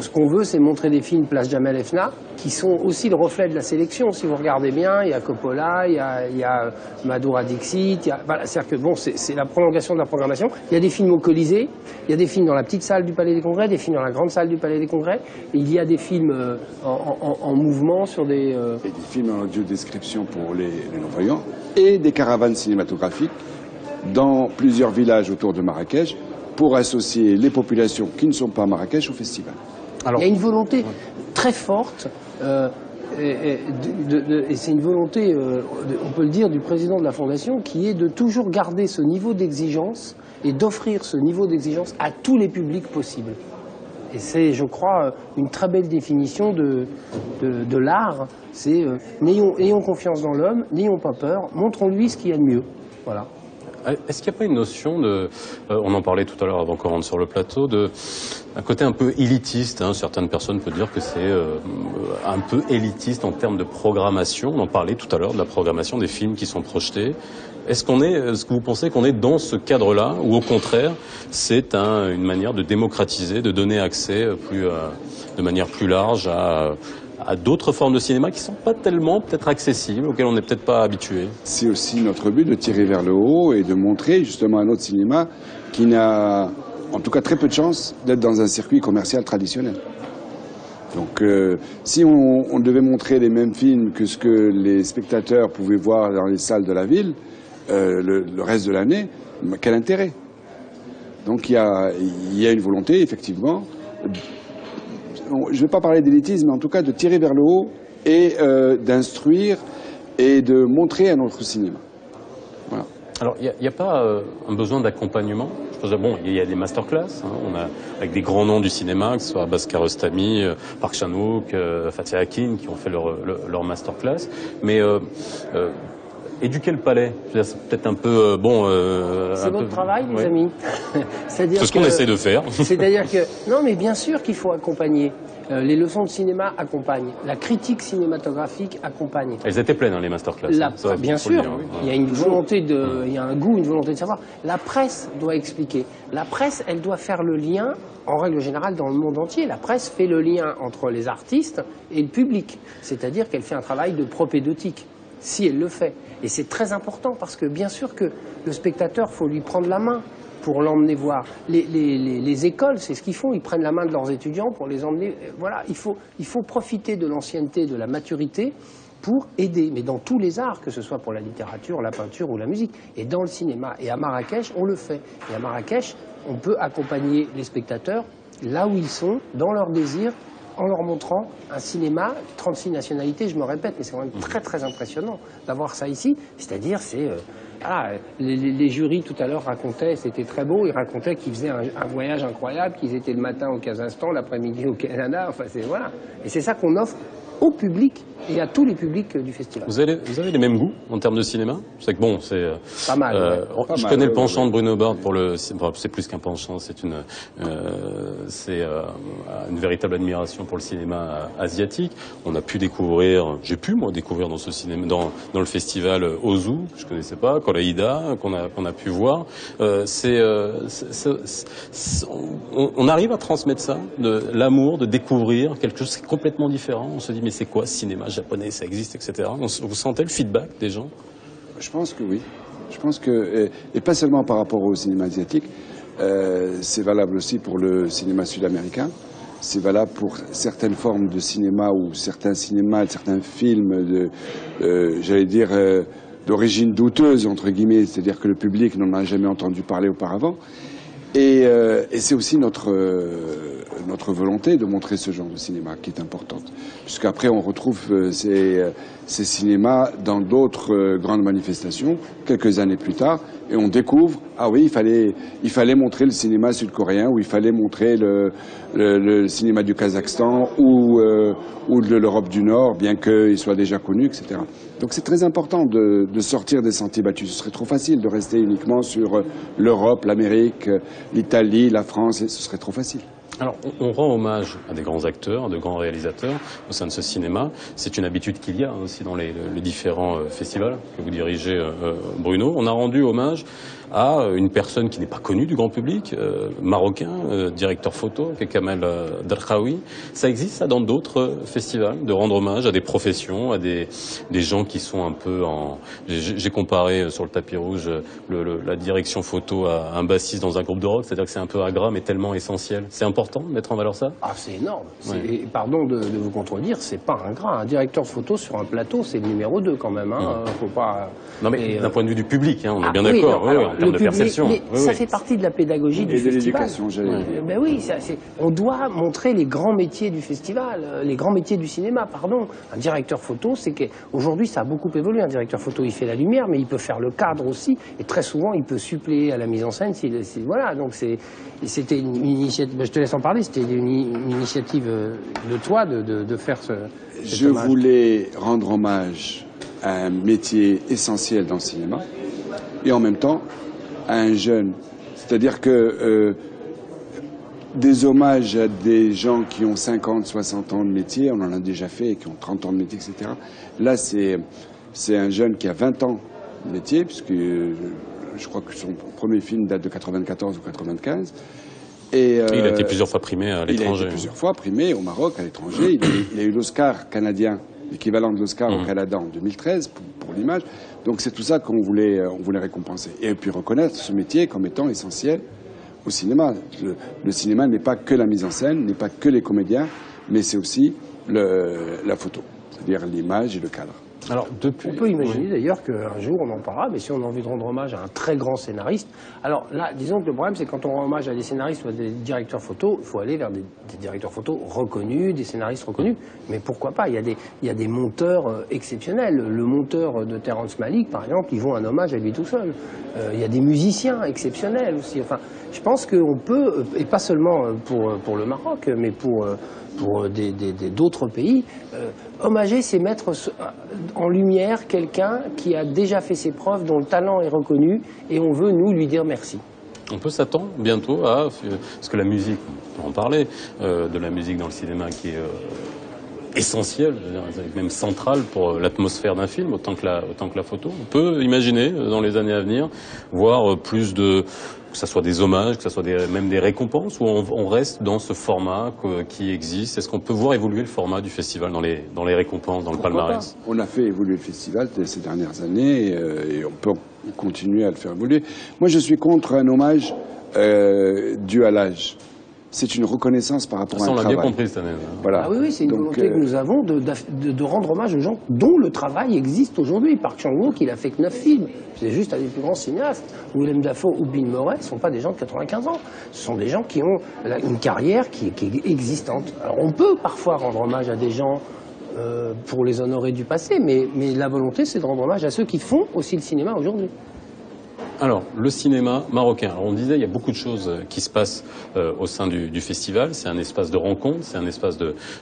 ce qu'on veut c'est montrer des films Place Jamel Fna qui sont aussi le reflet de la sélection. Si vous regardez bien, il y a Coppola, il y a Madhura Dixit, voilà, c'est-à-dire que bon, c'est la prolongation de la programmation. Il y a des films au Colisée, il y a des films dans la petite salle du Palais des Congrès, des films dans la grande salle du Palais des Congrès, et il y a des films en mouvement sur des... Et des films en audio-description pour les non-voyants, et des caravanes cinématographiques dans plusieurs villages autour de Marrakech pour associer les populations qui ne sont pas à Marrakech au festival. Alors, il y a une volonté très forte, et c'est une volonté, on peut le dire, du président de la Fondation, qui est de toujours garder ce niveau d'exigence et d'offrir ce niveau d'exigence à tous les publics possibles. Et c'est, je crois, une très belle définition de l'art. C'est ayons confiance dans l'homme, n'ayons pas peur, montrons-lui ce qu'il y a de mieux. Voilà. Est-ce qu'il n'y a pas une notion on en parlait tout à l'heure avant qu'on rentre sur le plateau, un côté un peu élitiste, hein, certaines personnes peuvent dire que c'est un peu élitiste en termes de programmation. On en parlait tout à l'heure de la programmation des films qui sont projetés. Est-ce que vous pensez qu'on est dans ce cadre-là, ou au contraire, c'est une manière de démocratiser, de donner accès de manière plus large à d'autres formes de cinéma qui ne sont pas tellement peut-être accessibles, auxquelles on n'est peut-être pas habitué? C'est aussi notre but de tirer vers le haut et de montrer justement un autre cinéma qui n'a en tout cas très peu de chance d'être dans un circuit commercial traditionnel. Donc si on devait montrer les mêmes films que ce que les spectateurs pouvaient voir dans les salles de la ville le reste de l'année, quel intérêt? Donc il y a une volonté, effectivement, je ne vais pas parler d'élitisme, mais en tout cas de tirer vers le haut et d'instruire et de montrer un autre cinéma. Voilà. Alors, il n'y a pas un besoin d'accompagnement? Bon, il y a des masterclass, hein, on a avec des grands noms du cinéma, que ce soit Abbas Kiarostami, Park Chan-wook, Fatih Akin, qui ont fait leur masterclass. Mais éduquer le palais, c'est peut-être un peu c'est votre travail, les amis. C'est ce qu'on essaie de faire. C'est-à-dire que non, mais bien sûr qu'il faut accompagner. Les leçons de cinéma accompagnent. La critique cinématographique accompagne. Elles étaient pleines, hein, les masterclass. Bien sûr, il y a une volonté il y a un goût, une volonté de savoir. La presse doit expliquer. La presse, elle doit faire le lien, en règle générale, dans le monde entier. La presse fait le lien entre les artistes et le public. C'est-à-dire qu'elle fait un travail de propédeutique, si elle le fait. Et c'est très important parce que, bien sûr que le spectateur, faut lui prendre la main pour l'emmener voir. Les écoles, c'est ce qu'ils font, ils prennent la main de leurs étudiants pour les emmener. Voilà, il faut profiter de l'ancienneté, de la maturité pour aider, mais dans tous les arts, que ce soit pour la littérature, la peinture ou la musique, et dans le cinéma. Et à Marrakech, on le fait. Et à Marrakech, on peut accompagner les spectateurs là où ils sont, dans leur désir, en leur montrant un cinéma, 36 nationalités, je me répète, mais c'est quand même très très impressionnant d'avoir ça ici. C'est-à-dire, les jurys tout à l'heure racontaient, c'était très beau, ils racontaient qu'ils faisaient un voyage incroyable, qu'ils étaient le matin au Kazakhstan, l'après-midi au Canada, enfin voilà. Et c'est ça qu'on offre au public et à tous les publics du festival. Vous avez les mêmes goûts en termes de cinéma? C'est que bon, c'est pas mal. Je connais le penchant de Bruno Bard pour c'est plus qu'un penchant, c'est une véritable admiration pour le cinéma asiatique. On a pu découvrir, j'ai pu moi découvrir dans ce cinéma, dans le festival Ozu, que je connaissais pas, Koreeda, qu'on a pu voir. On arrive à transmettre ça, de l'amour, de découvrir quelque chose qui est complètement différent. On se dit mais c'est quoi ce cinéma japonais, ça existe, etc. Vous sentez le feedback des gens? Je pense que oui. Je pense que, et pas seulement par rapport au cinéma asiatique, c'est valable aussi pour le cinéma sud-américain, c'est valable pour certaines formes de cinéma ou certains cinémas, certains films j'allais dire, d'origine douteuse, entre guillemets, c'est-à-dire que le public n'en a jamais entendu parler auparavant. Et c'est aussi notre volonté de montrer ce genre de cinéma qui est importante. Puisqu'après, on retrouve ces cinémas dans d'autres grandes manifestations, quelques années plus tard, et on découvre, ah oui, il fallait montrer le cinéma sud-coréen, ou il fallait montrer le cinéma du Kazakhstan, ou de l'Europe du Nord, bien qu'il soit déjà connu, etc. Donc c'est très important de sortir des sentiers battus. Ce serait trop facile de rester uniquement sur l'Europe, l'Amérique, l'Italie, la France, ce serait trop facile. Alors, on rend hommage à des grands acteurs, de grands réalisateurs au sein de ce cinéma. C'est une habitude qu'il y a aussi dans les différents festivals que vous dirigez, Bruno. On a rendu hommage à une personne qui n'est pas connue du grand public, marocain, directeur photo, qui est Kamel Darkhaoui. Ça existe, ça, dans d'autres festivals, de rendre hommage à des professions, à des gens qui sont un peu en... J'ai comparé sur le tapis rouge la direction photo à un bassiste dans un groupe de rock, c'est-à-dire que c'est un peu agrat, mais tellement essentiel. C'est important de mettre en valeur ça? Ah, c'est énorme. Ouais. Pardon de vous contredire, c'est pas ingrat. Un directeur photo sur un plateau, c'est le numéro 2 quand même. Hein. Faut pas... Non, mais d'un point de vue du public, hein, on est bien d'accord. Oui, en termes de perception. Mais ça fait partie de la pédagogie du festival. Et de l'éducation, j'allais dire. Ben oui, on doit montrer les grands métiers du festival, les grands métiers du cinéma, pardon. Un directeur photo, c'est qu'aujourd'hui, ça a beaucoup évolué. Un directeur photo, il fait la lumière, mais il peut faire le cadre aussi. Et très souvent, il peut suppléer à la mise en scène. Voilà, donc c'était une initiative, je te laisse en parler, c'était une initiative de toi de faire ce... Je voulais rendre hommage à un métier essentiel dans le cinéma et en même temps à un jeune. C'est-à-dire que des hommages à des gens qui ont 50, 60 ans de métier, on en a déjà fait, qui ont 30 ans de métier, etc. Là, c'est un jeune qui a 20 ans de métier, puisque je crois que son premier film date de 94 ou 95. Et il a été plusieurs fois primé à l'étranger. Il a été plusieurs fois primé au Maroc, à l'étranger. Il a eu l'Oscar canadien, l'équivalent de l'Oscar au Canada en 2013 pour l'image. Donc c'est tout ça qu'on voulait récompenser. Et puis reconnaître ce métier comme étant essentiel au cinéma. Le cinéma n'est pas que la mise en scène, n'est pas que les comédiens, mais c'est aussi la photo, c'est-à-dire l'image et le cadre. Alors, on peut imaginer d'ailleurs qu'un jour on en parlera, mais si on a envie de rendre hommage à un très grand scénariste, alors là, disons que le problème c'est quand on rend hommage à des scénaristes ou à des directeurs photo, il faut aller vers des directeurs photo reconnus, des scénaristes reconnus, mais pourquoi pas, il y a des monteurs exceptionnels. Le monteur de Terrence Malick, par exemple, ils vont un hommage à lui tout seul. Il y a des musiciens exceptionnels aussi. Enfin, je pense qu'on peut, et pas seulement pour le Maroc, mais pour d'autres pays, hommager, c'est mettre en lumière quelqu'un qui a déjà fait ses preuves, dont le talent est reconnu, et on veut, nous, lui dire merci. On peut s'attendre bientôt à... Parce que la musique, on peut en parler, de la musique dans le cinéma qui est essentielle, même centrale pour l'atmosphère d'un film, autant que la photo. On peut imaginer, dans les années à venir, voir plus de... que ce soit des hommages, que ce soit même des récompenses, ou on reste dans ce format qui existe? Est-ce qu'on peut voir évoluer le format du festival dans les récompenses, dans le palmarès? On a fait évoluer le festival ces dernières années et on peut continuer à le faire évoluer. Moi, je suis contre un hommage dû à l'âge. C'est une reconnaissance par rapport à un travail. Ça, on l'a bien compris cette année. Voilà. Ah oui, c'est une volonté que nous avons de rendre hommage aux gens dont le travail existe aujourd'hui. Park Chan-wook, il a fait que 9 films. C'est juste un des plus grands cinéastes. Willem Dafoe ou Bill Murray ne sont pas des gens de 95 ans. Ce sont des gens qui ont une carrière qui est existante. Alors on peut parfois rendre hommage à des gens pour les honorer du passé, mais la volonté, c'est de rendre hommage à ceux qui font aussi le cinéma aujourd'hui. Alors, le cinéma marocain. Alors, on disait, il y a beaucoup de choses qui se passent au sein du festival. C'est un espace de rencontre, c'est un espace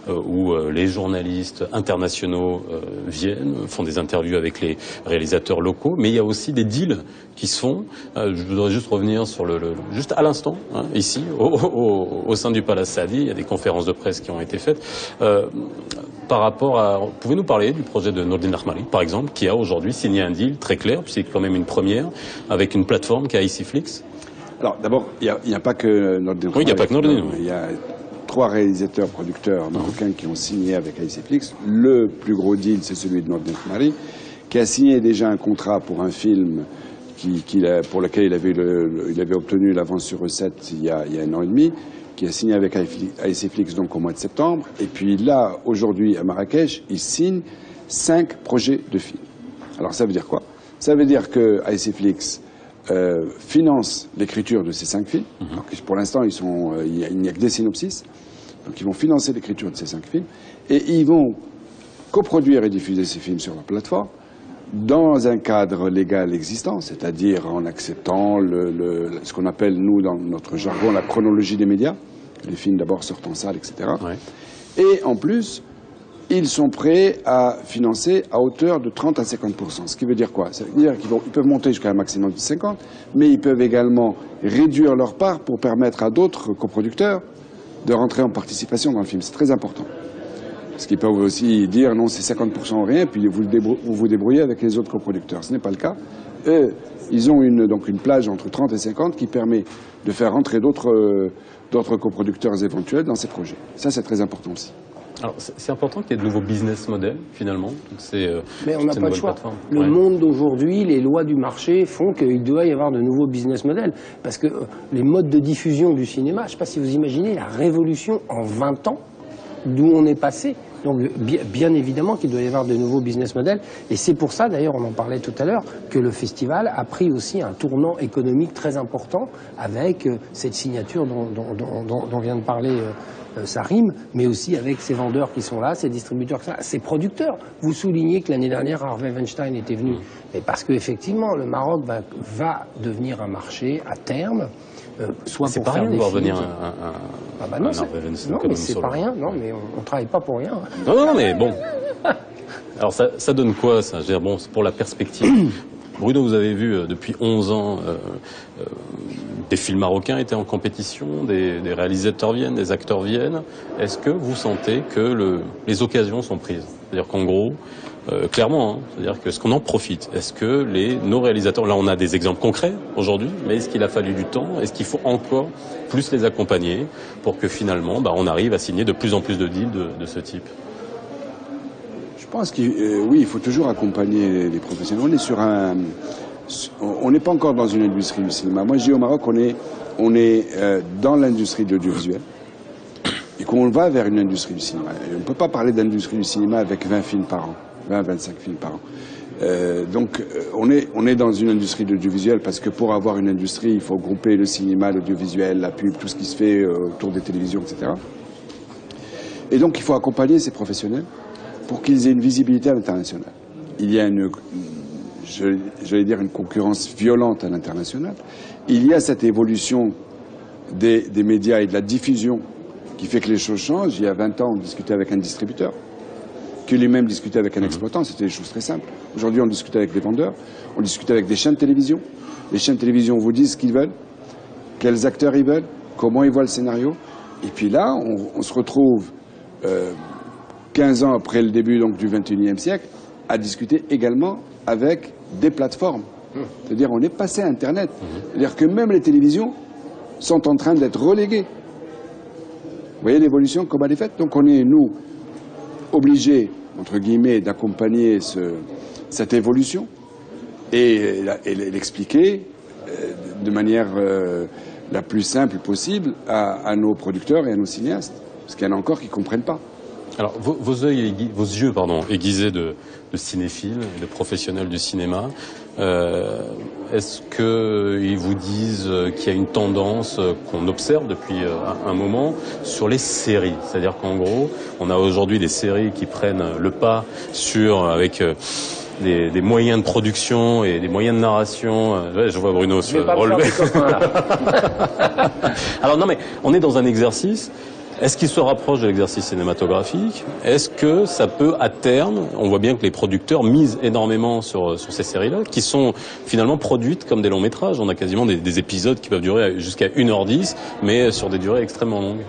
où les journalistes internationaux viennent, font des interviews avec les réalisateurs locaux. Mais il y a aussi des deals qui se font. Je voudrais juste revenir sur juste à l'instant, hein, ici, au sein du Palace Saadi. Il y a des conférences de presse qui ont été faites. Par rapport à... Pouvez-nous parler du projet de Nordin Ahmari, par exemple, qui a aujourd'hui signé un deal très clair, puis c'est quand même une première, avec une plateforme qui est ICFlix? Alors, d'abord, il n'y a pas que Nordin Ahmari. Oui, il n'y a pas que Nordin. Il y a 3 réalisateurs, producteurs marocains qui ont signé avec ICFlix. Le plus gros deal, c'est celui de Nordin Ahmari, qui a signé déjà un contrat pour un film pour lequel il avait obtenu l'avance sur recette il y a 1 an et demi, qui a signé avec ICFlix donc au mois de septembre. Et puis là, aujourd'hui, à Marrakech, il signe 5 projets de films. Alors ça veut dire quoi? Ça veut dire que ICFlix finance l'écriture de ces 5 films. Donc, pour l'instant, il n'y a que des synopsis. Donc ils vont financer l'écriture de ces 5 films. Et ils vont coproduire et diffuser ces films sur leur plateforme dans un cadre légal existant, c'est-à-dire en acceptant ce qu'on appelle, nous, dans notre jargon, la chronologie des médias. Les films d'abord sortent en salle, etc. Ouais. Et en plus, ils sont prêts à financer à hauteur de 30 à 50%. Ce qui veut dire quoi? Ça veut dire qu'ils peuvent monter jusqu'à un maximum de 50, mais ils peuvent également réduire leur part pour permettre à d'autres coproducteurs de rentrer en participation dans le film. C'est très important. Parce qu'ils peuvent aussi dire non, c'est 50% ou rien, puis vous vous débrouillez avec les autres coproducteurs. Ce n'est pas le cas. Eux, ils ont donc une plage entre 30 et 50 qui permet de faire rentrer d'autres coproducteurs éventuels dans ces projets. Ça, c'est très important aussi. Alors, c'est important qu'il y ait de nouveaux business models, finalement. Mais on n'a pas le choix. Le monde d'aujourd'hui, les lois du marché font qu'il doit y avoir de nouveaux business models. Parce que les modes de diffusion du cinéma, je ne sais pas si vous imaginez la révolution en 20 ans d'où on est passé. Donc bien évidemment qu'il doit y avoir de nouveaux business models. Et c'est pour ça, d'ailleurs, on en parlait tout à l'heure, que le festival a pris aussi un tournant économique très important avec cette signature dont vient de parler Sarim, mais aussi avec ces vendeurs qui sont là, ces distributeurs qui sont là, ces producteurs. Vous soulignez que l'année dernière, Harvey Weinstein était venu. Mais parce qu'effectivement, le Maroc va devenir un marché à terme. C'est pas rien de voir venir ah bah non, mais c'est pas rien, non, mais on travaille pas pour rien. Non, mais bon. Alors ça donne quoi, ça? Je veux dire, bon, c'est pour la perspective. Bruno, vous avez vu depuis 11 ans des films marocains étaient en compétition, des réalisateurs viennent, des acteurs viennent. Est-ce que vous sentez que les occasions sont prises? C'est-à-dire qu'en gros, clairement, hein, c'est-à-dire que est-ce qu'on en profite? Est-ce que nos réalisateurs, là on a des exemples concrets aujourd'hui, mais est-ce qu'il a fallu du temps? Est-ce qu'il faut encore plus les accompagner pour que finalement on arrive à signer de plus en plus de deals de ce type? Je pense que oui, il faut toujours accompagner les professionnels. On n'est pas encore dans une industrie du cinéma. Moi, je dis au Maroc, on est dans l'industrie de l'audiovisuel, y qu'on va vers une industrie du cinéma. Et on ne peut pas parler d'industrie du cinéma avec 20 films par an, 20-25 films par an. Donc on est dans une industrie de l'audiovisuel parce que pour avoir une industrie, il faut grouper le cinéma, l'audiovisuel, la pub, tout ce qui se fait autour des télévisions, etc. Et donc il faut accompagner ces professionnels pour qu'ils aient une visibilité à l'international. Il y a j'allais dire une concurrence violente à l'international. Il y a cette évolution des médias et de la diffusion qui fait que les choses changent. Il y a 20 ans, on discutait avec un distributeur, que lui-même discutait avec un exploitant, c'était des choses très simples. Aujourd'hui, on discute avec des vendeurs, on discute avec des chaînes de télévision. Les chaînes de télévision vous disent ce qu'ils veulent, quels acteurs ils veulent, comment ils voient le scénario. Et puis là, on se retrouve 15 ans après le début donc, du XXIe siècle à discuter également avec des plateformes. C'est-à-dire on est passé à Internet. C'est-à-dire que même les télévisions sont en train d'être reléguées. Vous voyez l'évolution, comment elle est faite? Donc on est, nous, obligés, entre guillemets, d'accompagner cette évolution et l'expliquer de manière la plus simple possible à nos producteurs et à nos cinéastes. Parce qu'il y en a encore qui ne comprennent pas. Alors, vos yeux aiguisés de cinéphiles, de professionnels du cinéma, est-ce qu'ils vous disent qu'il y a une tendance qu'on observe depuis un moment sur les séries? C'est-à-dire qu'en gros, on a aujourd'hui des séries qui prennent le pas avec des moyens de production et des moyens de narration. Je vois Bruno se relever. Alors non, mais on est dans un exercice. Est-ce qu'il se rapproche de l'exercice cinématographique? Est-ce que ça peut, à terme, on voit bien que les producteurs misent énormément sur ces séries-là, qui sont finalement produites comme des longs métrages. On a quasiment des épisodes qui peuvent durer jusqu'à 1h10, mais sur des durées extrêmement longues.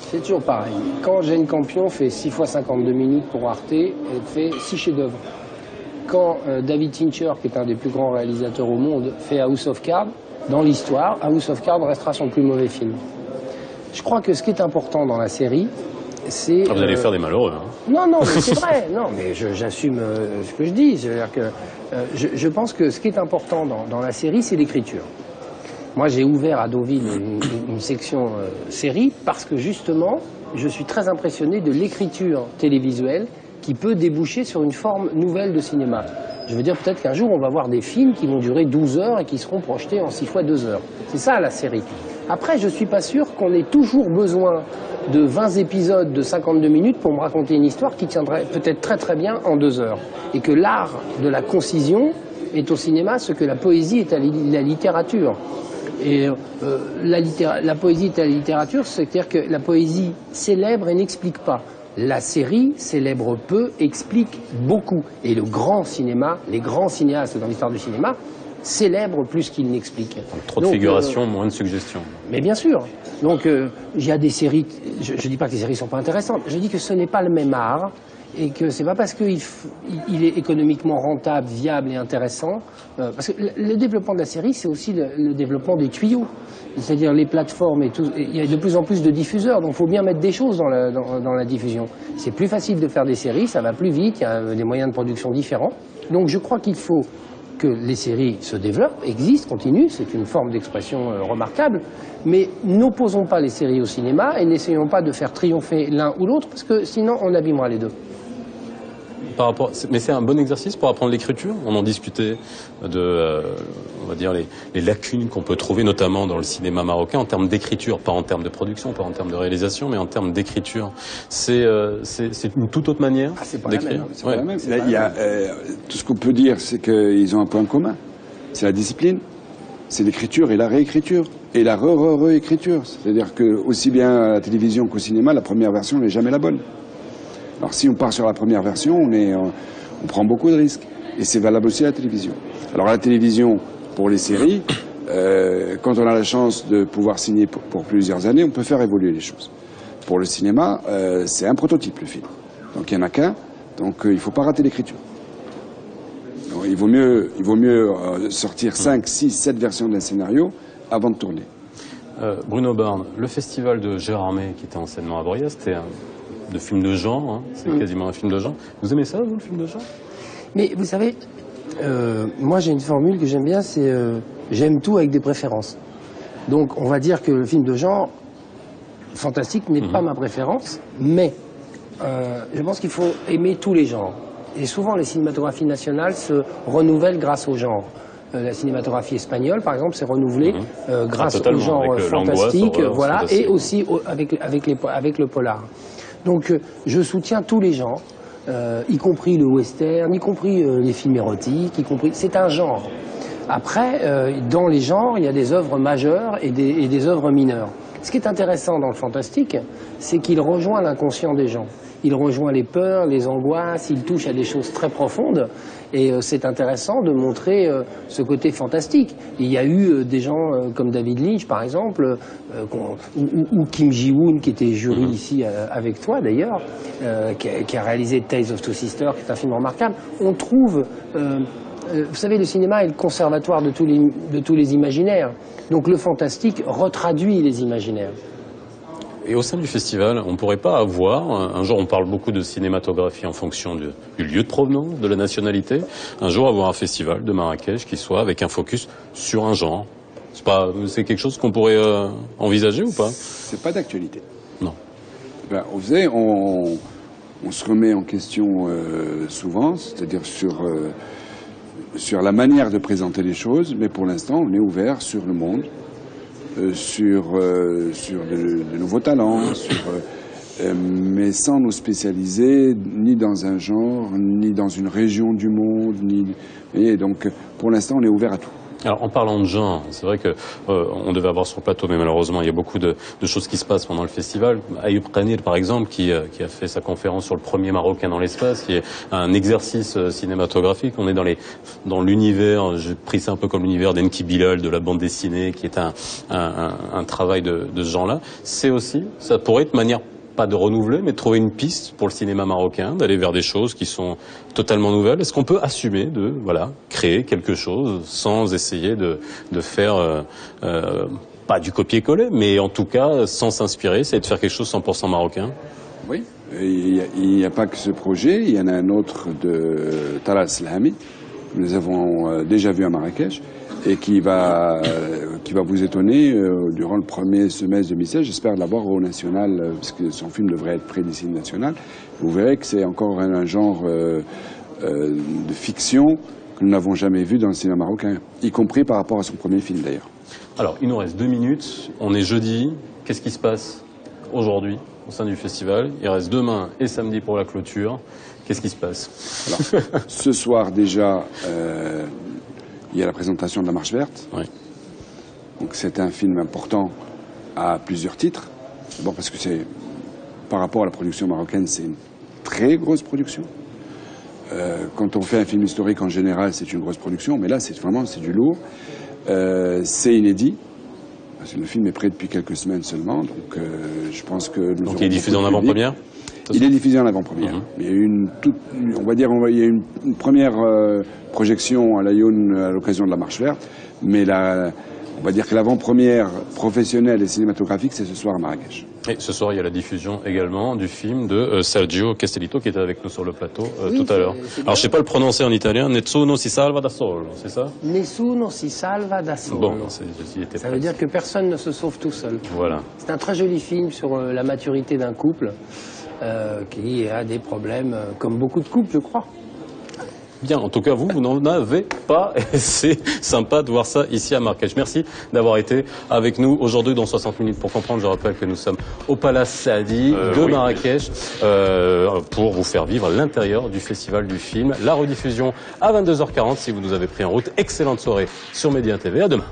C'est toujours pareil. Quand Jane Campion fait 6 fois 52 minutes pour Arte, elle fait 6 chefs-d'œuvre. Quand David Fincher, qui est un des plus grands réalisateurs au monde, fait House of Cards, dans l'histoire, House of Cards restera son plus mauvais film. Je crois que ce qui est important dans la série, c'est... Vous allez faire des malheureux. Hein. Non, mais c'est vrai. Non, mais j'assume ce que je dis. C'est-à-dire que je pense que ce qui est important dans la série, c'est l'écriture. Moi, j'ai ouvert à Deauville une section série parce que justement, je suis très impressionné de l'écriture télévisuelle qui peut déboucher sur une forme nouvelle de cinéma. Je veux dire, peut-être qu'un jour, on va voir des films qui vont durer 12 heures et qui seront projetés en 6 fois 2 heures. C'est ça, la série. Après, je ne suis pas sûr qu'on ait toujours besoin de 20 épisodes de 52 minutes pour me raconter une histoire qui tiendrait peut-être très très bien en 2 heures. Et que l'art de la concision est au cinéma ce que la poésie est à la littérature. Et la poésie est à la littérature, c'est-à-dire que la poésie célèbre et n'explique pas. La série célèbre peu, explique beaucoup. Et le grand cinéma, les grands cinéastes dans l'histoire du cinéma, célèbre plus qu'il n'explique. Trop de figuration, moins de suggestions. Mais bien sûr. Donc, il y a des séries... Je ne dis pas que les séries ne sont pas intéressantes. Je dis que ce n'est pas le même art et que c'est pas parce qu'il est économiquement rentable, viable et intéressant. Parce que le développement de la série, c'est aussi le développement des tuyaux. C'est-à-dire les plateformes et tout. Il y a de plus en plus de diffuseurs, donc il faut bien mettre des choses dans la diffusion. C'est plus facile de faire des séries, ça va plus vite, il y a des moyens de production différents. Donc je crois qu'il faut que les séries se développent, existent, continuent, c'est une forme d'expression remarquable, mais n'opposons pas les séries au cinéma et n'essayons pas de faire triompher l'un ou l'autre, parce que sinon on abîmera les deux. Mais c'est un bon exercice pour apprendre l'écriture. On en discutait de, on va dire, les lacunes qu'on peut trouver, notamment dans le cinéma marocain, en termes d'écriture, pas en termes de production, pas en termes de réalisation, mais en termes d'écriture. C'est une toute autre manière d'écrire. C'est pas la même. Il y a, tout ce qu'on peut dire, c'est qu'ils ont un point commun. C'est la discipline, c'est l'écriture et la réécriture. Et la réécriture. C'est-à-dire que, aussi bien à la télévision qu'au cinéma, la première version n'est jamais la bonne. Alors si on part sur la première version, on prend beaucoup de risques. Et c'est valable aussi à la télévision. Alors à la télévision, pour les séries, quand on a la chance de pouvoir signer pour plusieurs années, on peut faire évoluer les choses. Pour le cinéma, c'est un prototype, le film. Donc il n'y en a qu'un, donc il ne faut pas rater l'écriture. Il vaut mieux sortir 5, 6, 7 versions d'un scénario avant de tourner. Bruno Barnes, le festival de Gérardmer qui était anciennement à Boria, c'était de film de genre, hein. C'est quasiment un film de genre. Vous aimez ça, vous, le film de genre? Mais vous savez, moi j'ai une formule que j'aime bien, c'est j'aime tout avec des préférences. Donc on va dire que le film de genre, fantastique n'est pas ma préférence, mais je pense qu'il faut aimer tous les genres. Et souvent, les cinématographies nationales se renouvellent grâce au genre. La cinématographie espagnole, par exemple, s'est renouvelée grâce au genre fantastique, voilà, et aussi avec le polar. Donc, je soutiens tous les genres, y compris le western, y compris les films érotiques, c'est un genre. Après, dans les genres, il y a des œuvres majeures et des œuvres mineures. Ce qui est intéressant dans le fantastique, c'est qu'il rejoint l'inconscient des gens. Il rejoint les peurs, les angoisses, il touche à des choses très profondes. Et c'est intéressant de montrer ce côté fantastique. Il y a eu des gens comme David Lynch, par exemple, ou Kim Ji-woon, qui était jury ici avec toi d'ailleurs, qui a réalisé Tales of Two Sisters, qui est un film remarquable. On trouve... vous savez, le cinéma est le conservatoire de tous les imaginaires. Donc le fantastique retraduit les imaginaires. Et au sein du festival, on ne pourrait pas avoir, un jour on parle beaucoup de cinématographie en fonction du lieu de provenance, de la nationalité, un jour avoir un festival de Marrakech qui soit avec un focus sur un genre. C'est quelque chose qu'on pourrait envisager ou pas? C'est pas d'actualité. Non. Ben, vous savez, on se remet en question souvent, c'est-à-dire sur la manière de présenter les choses, mais pour l'instant, on est ouvert sur le monde, sur de nouveaux talents, mais sans nous spécialiser ni dans un genre, ni dans une région du monde, et donc, pour l'instant, on est ouvert à tout. Alors, en parlant de genre, c'est vrai que on devait avoir sur le plateau, mais malheureusement, il y a beaucoup de choses qui se passent pendant le festival. Ayoub Kranil, par exemple, qui a fait sa conférence sur le premier Marocain dans l'espace, qui est un exercice cinématographique. On est dans l'univers, j'ai pris ça un peu comme l'univers d'Enki Bilal, de la bande dessinée, qui est un travail de ce genre-là. C'est aussi, ça pourrait être manière pas de renouveler, mais de trouver une piste pour le cinéma marocain, d'aller vers des choses qui sont totalement nouvelles. Est-ce qu'on peut assumer de créer quelque chose sans essayer de faire pas du copier-coller, mais en tout cas sans s'inspirer, c'est de faire quelque chose 100% marocain? Oui, il n'y a pas que ce projet, il y en a un autre de Taras Lahami, que nous avons déjà vu à Marrakech, et qui va vous étonner durant le premier semestre 2016. J'espère l'avoir au National, parce que son film devrait être près des cinémas nationaux. Vous verrez que c'est encore un genre de fiction que nous n'avons jamais vu dans le cinéma marocain, y compris par rapport à son premier film d'ailleurs. Alors, il nous reste 2 minutes, on est jeudi, qu'est-ce qui se passe aujourd'hui au sein du festival? Il reste demain et samedi pour la clôture, qu'est-ce qui se passe? Alors, ce soir déjà... il y a la présentation de La Marche Verte. Oui. Donc c'est un film important à plusieurs titres. D'abord parce que c'est, par rapport à la production marocaine, c'est une très grosse production. Quand on fait un film historique, en général, c'est une grosse production, mais là, c'est du lourd. C'est inédit. Parce que le film est prêt depuis quelques semaines seulement, donc je pense que... Donc il est diffusé en avant-première? Il est diffusé en avant-première. Il y a eu une première projection à l'Aïoun à l'occasion de La Marche Verte, mais on va dire que l'avant-première professionnelle et cinématographique, c'est ce soir à Marrakech. Et ce soir, il y a la diffusion également du film de Sergio Castellitto, qui était avec nous sur le plateau tout à l'heure. Alors, je ne sais pas le prononcer en italien, Nessuno si salva da solo, c'est ça? Nessuno si salva da solo. Bon, ça veut dire que personne ne se sauve tout seul. Voilà. C'est un très joli film sur la maturité d'un couple qui a des problèmes, comme beaucoup de couples, je crois. Bien, en tout cas, vous n'en avez pas, et c'est sympa de voir ça ici à Marrakech. Merci d'avoir été avec nous aujourd'hui dans 60 minutes pour comprendre. Je rappelle que nous sommes au Palace Saadi de Marrakech pour vous faire vivre l'intérieur du Festival du film. La rediffusion à 22h40 si vous nous avez pris en route. Excellente soirée sur Média TV. À demain.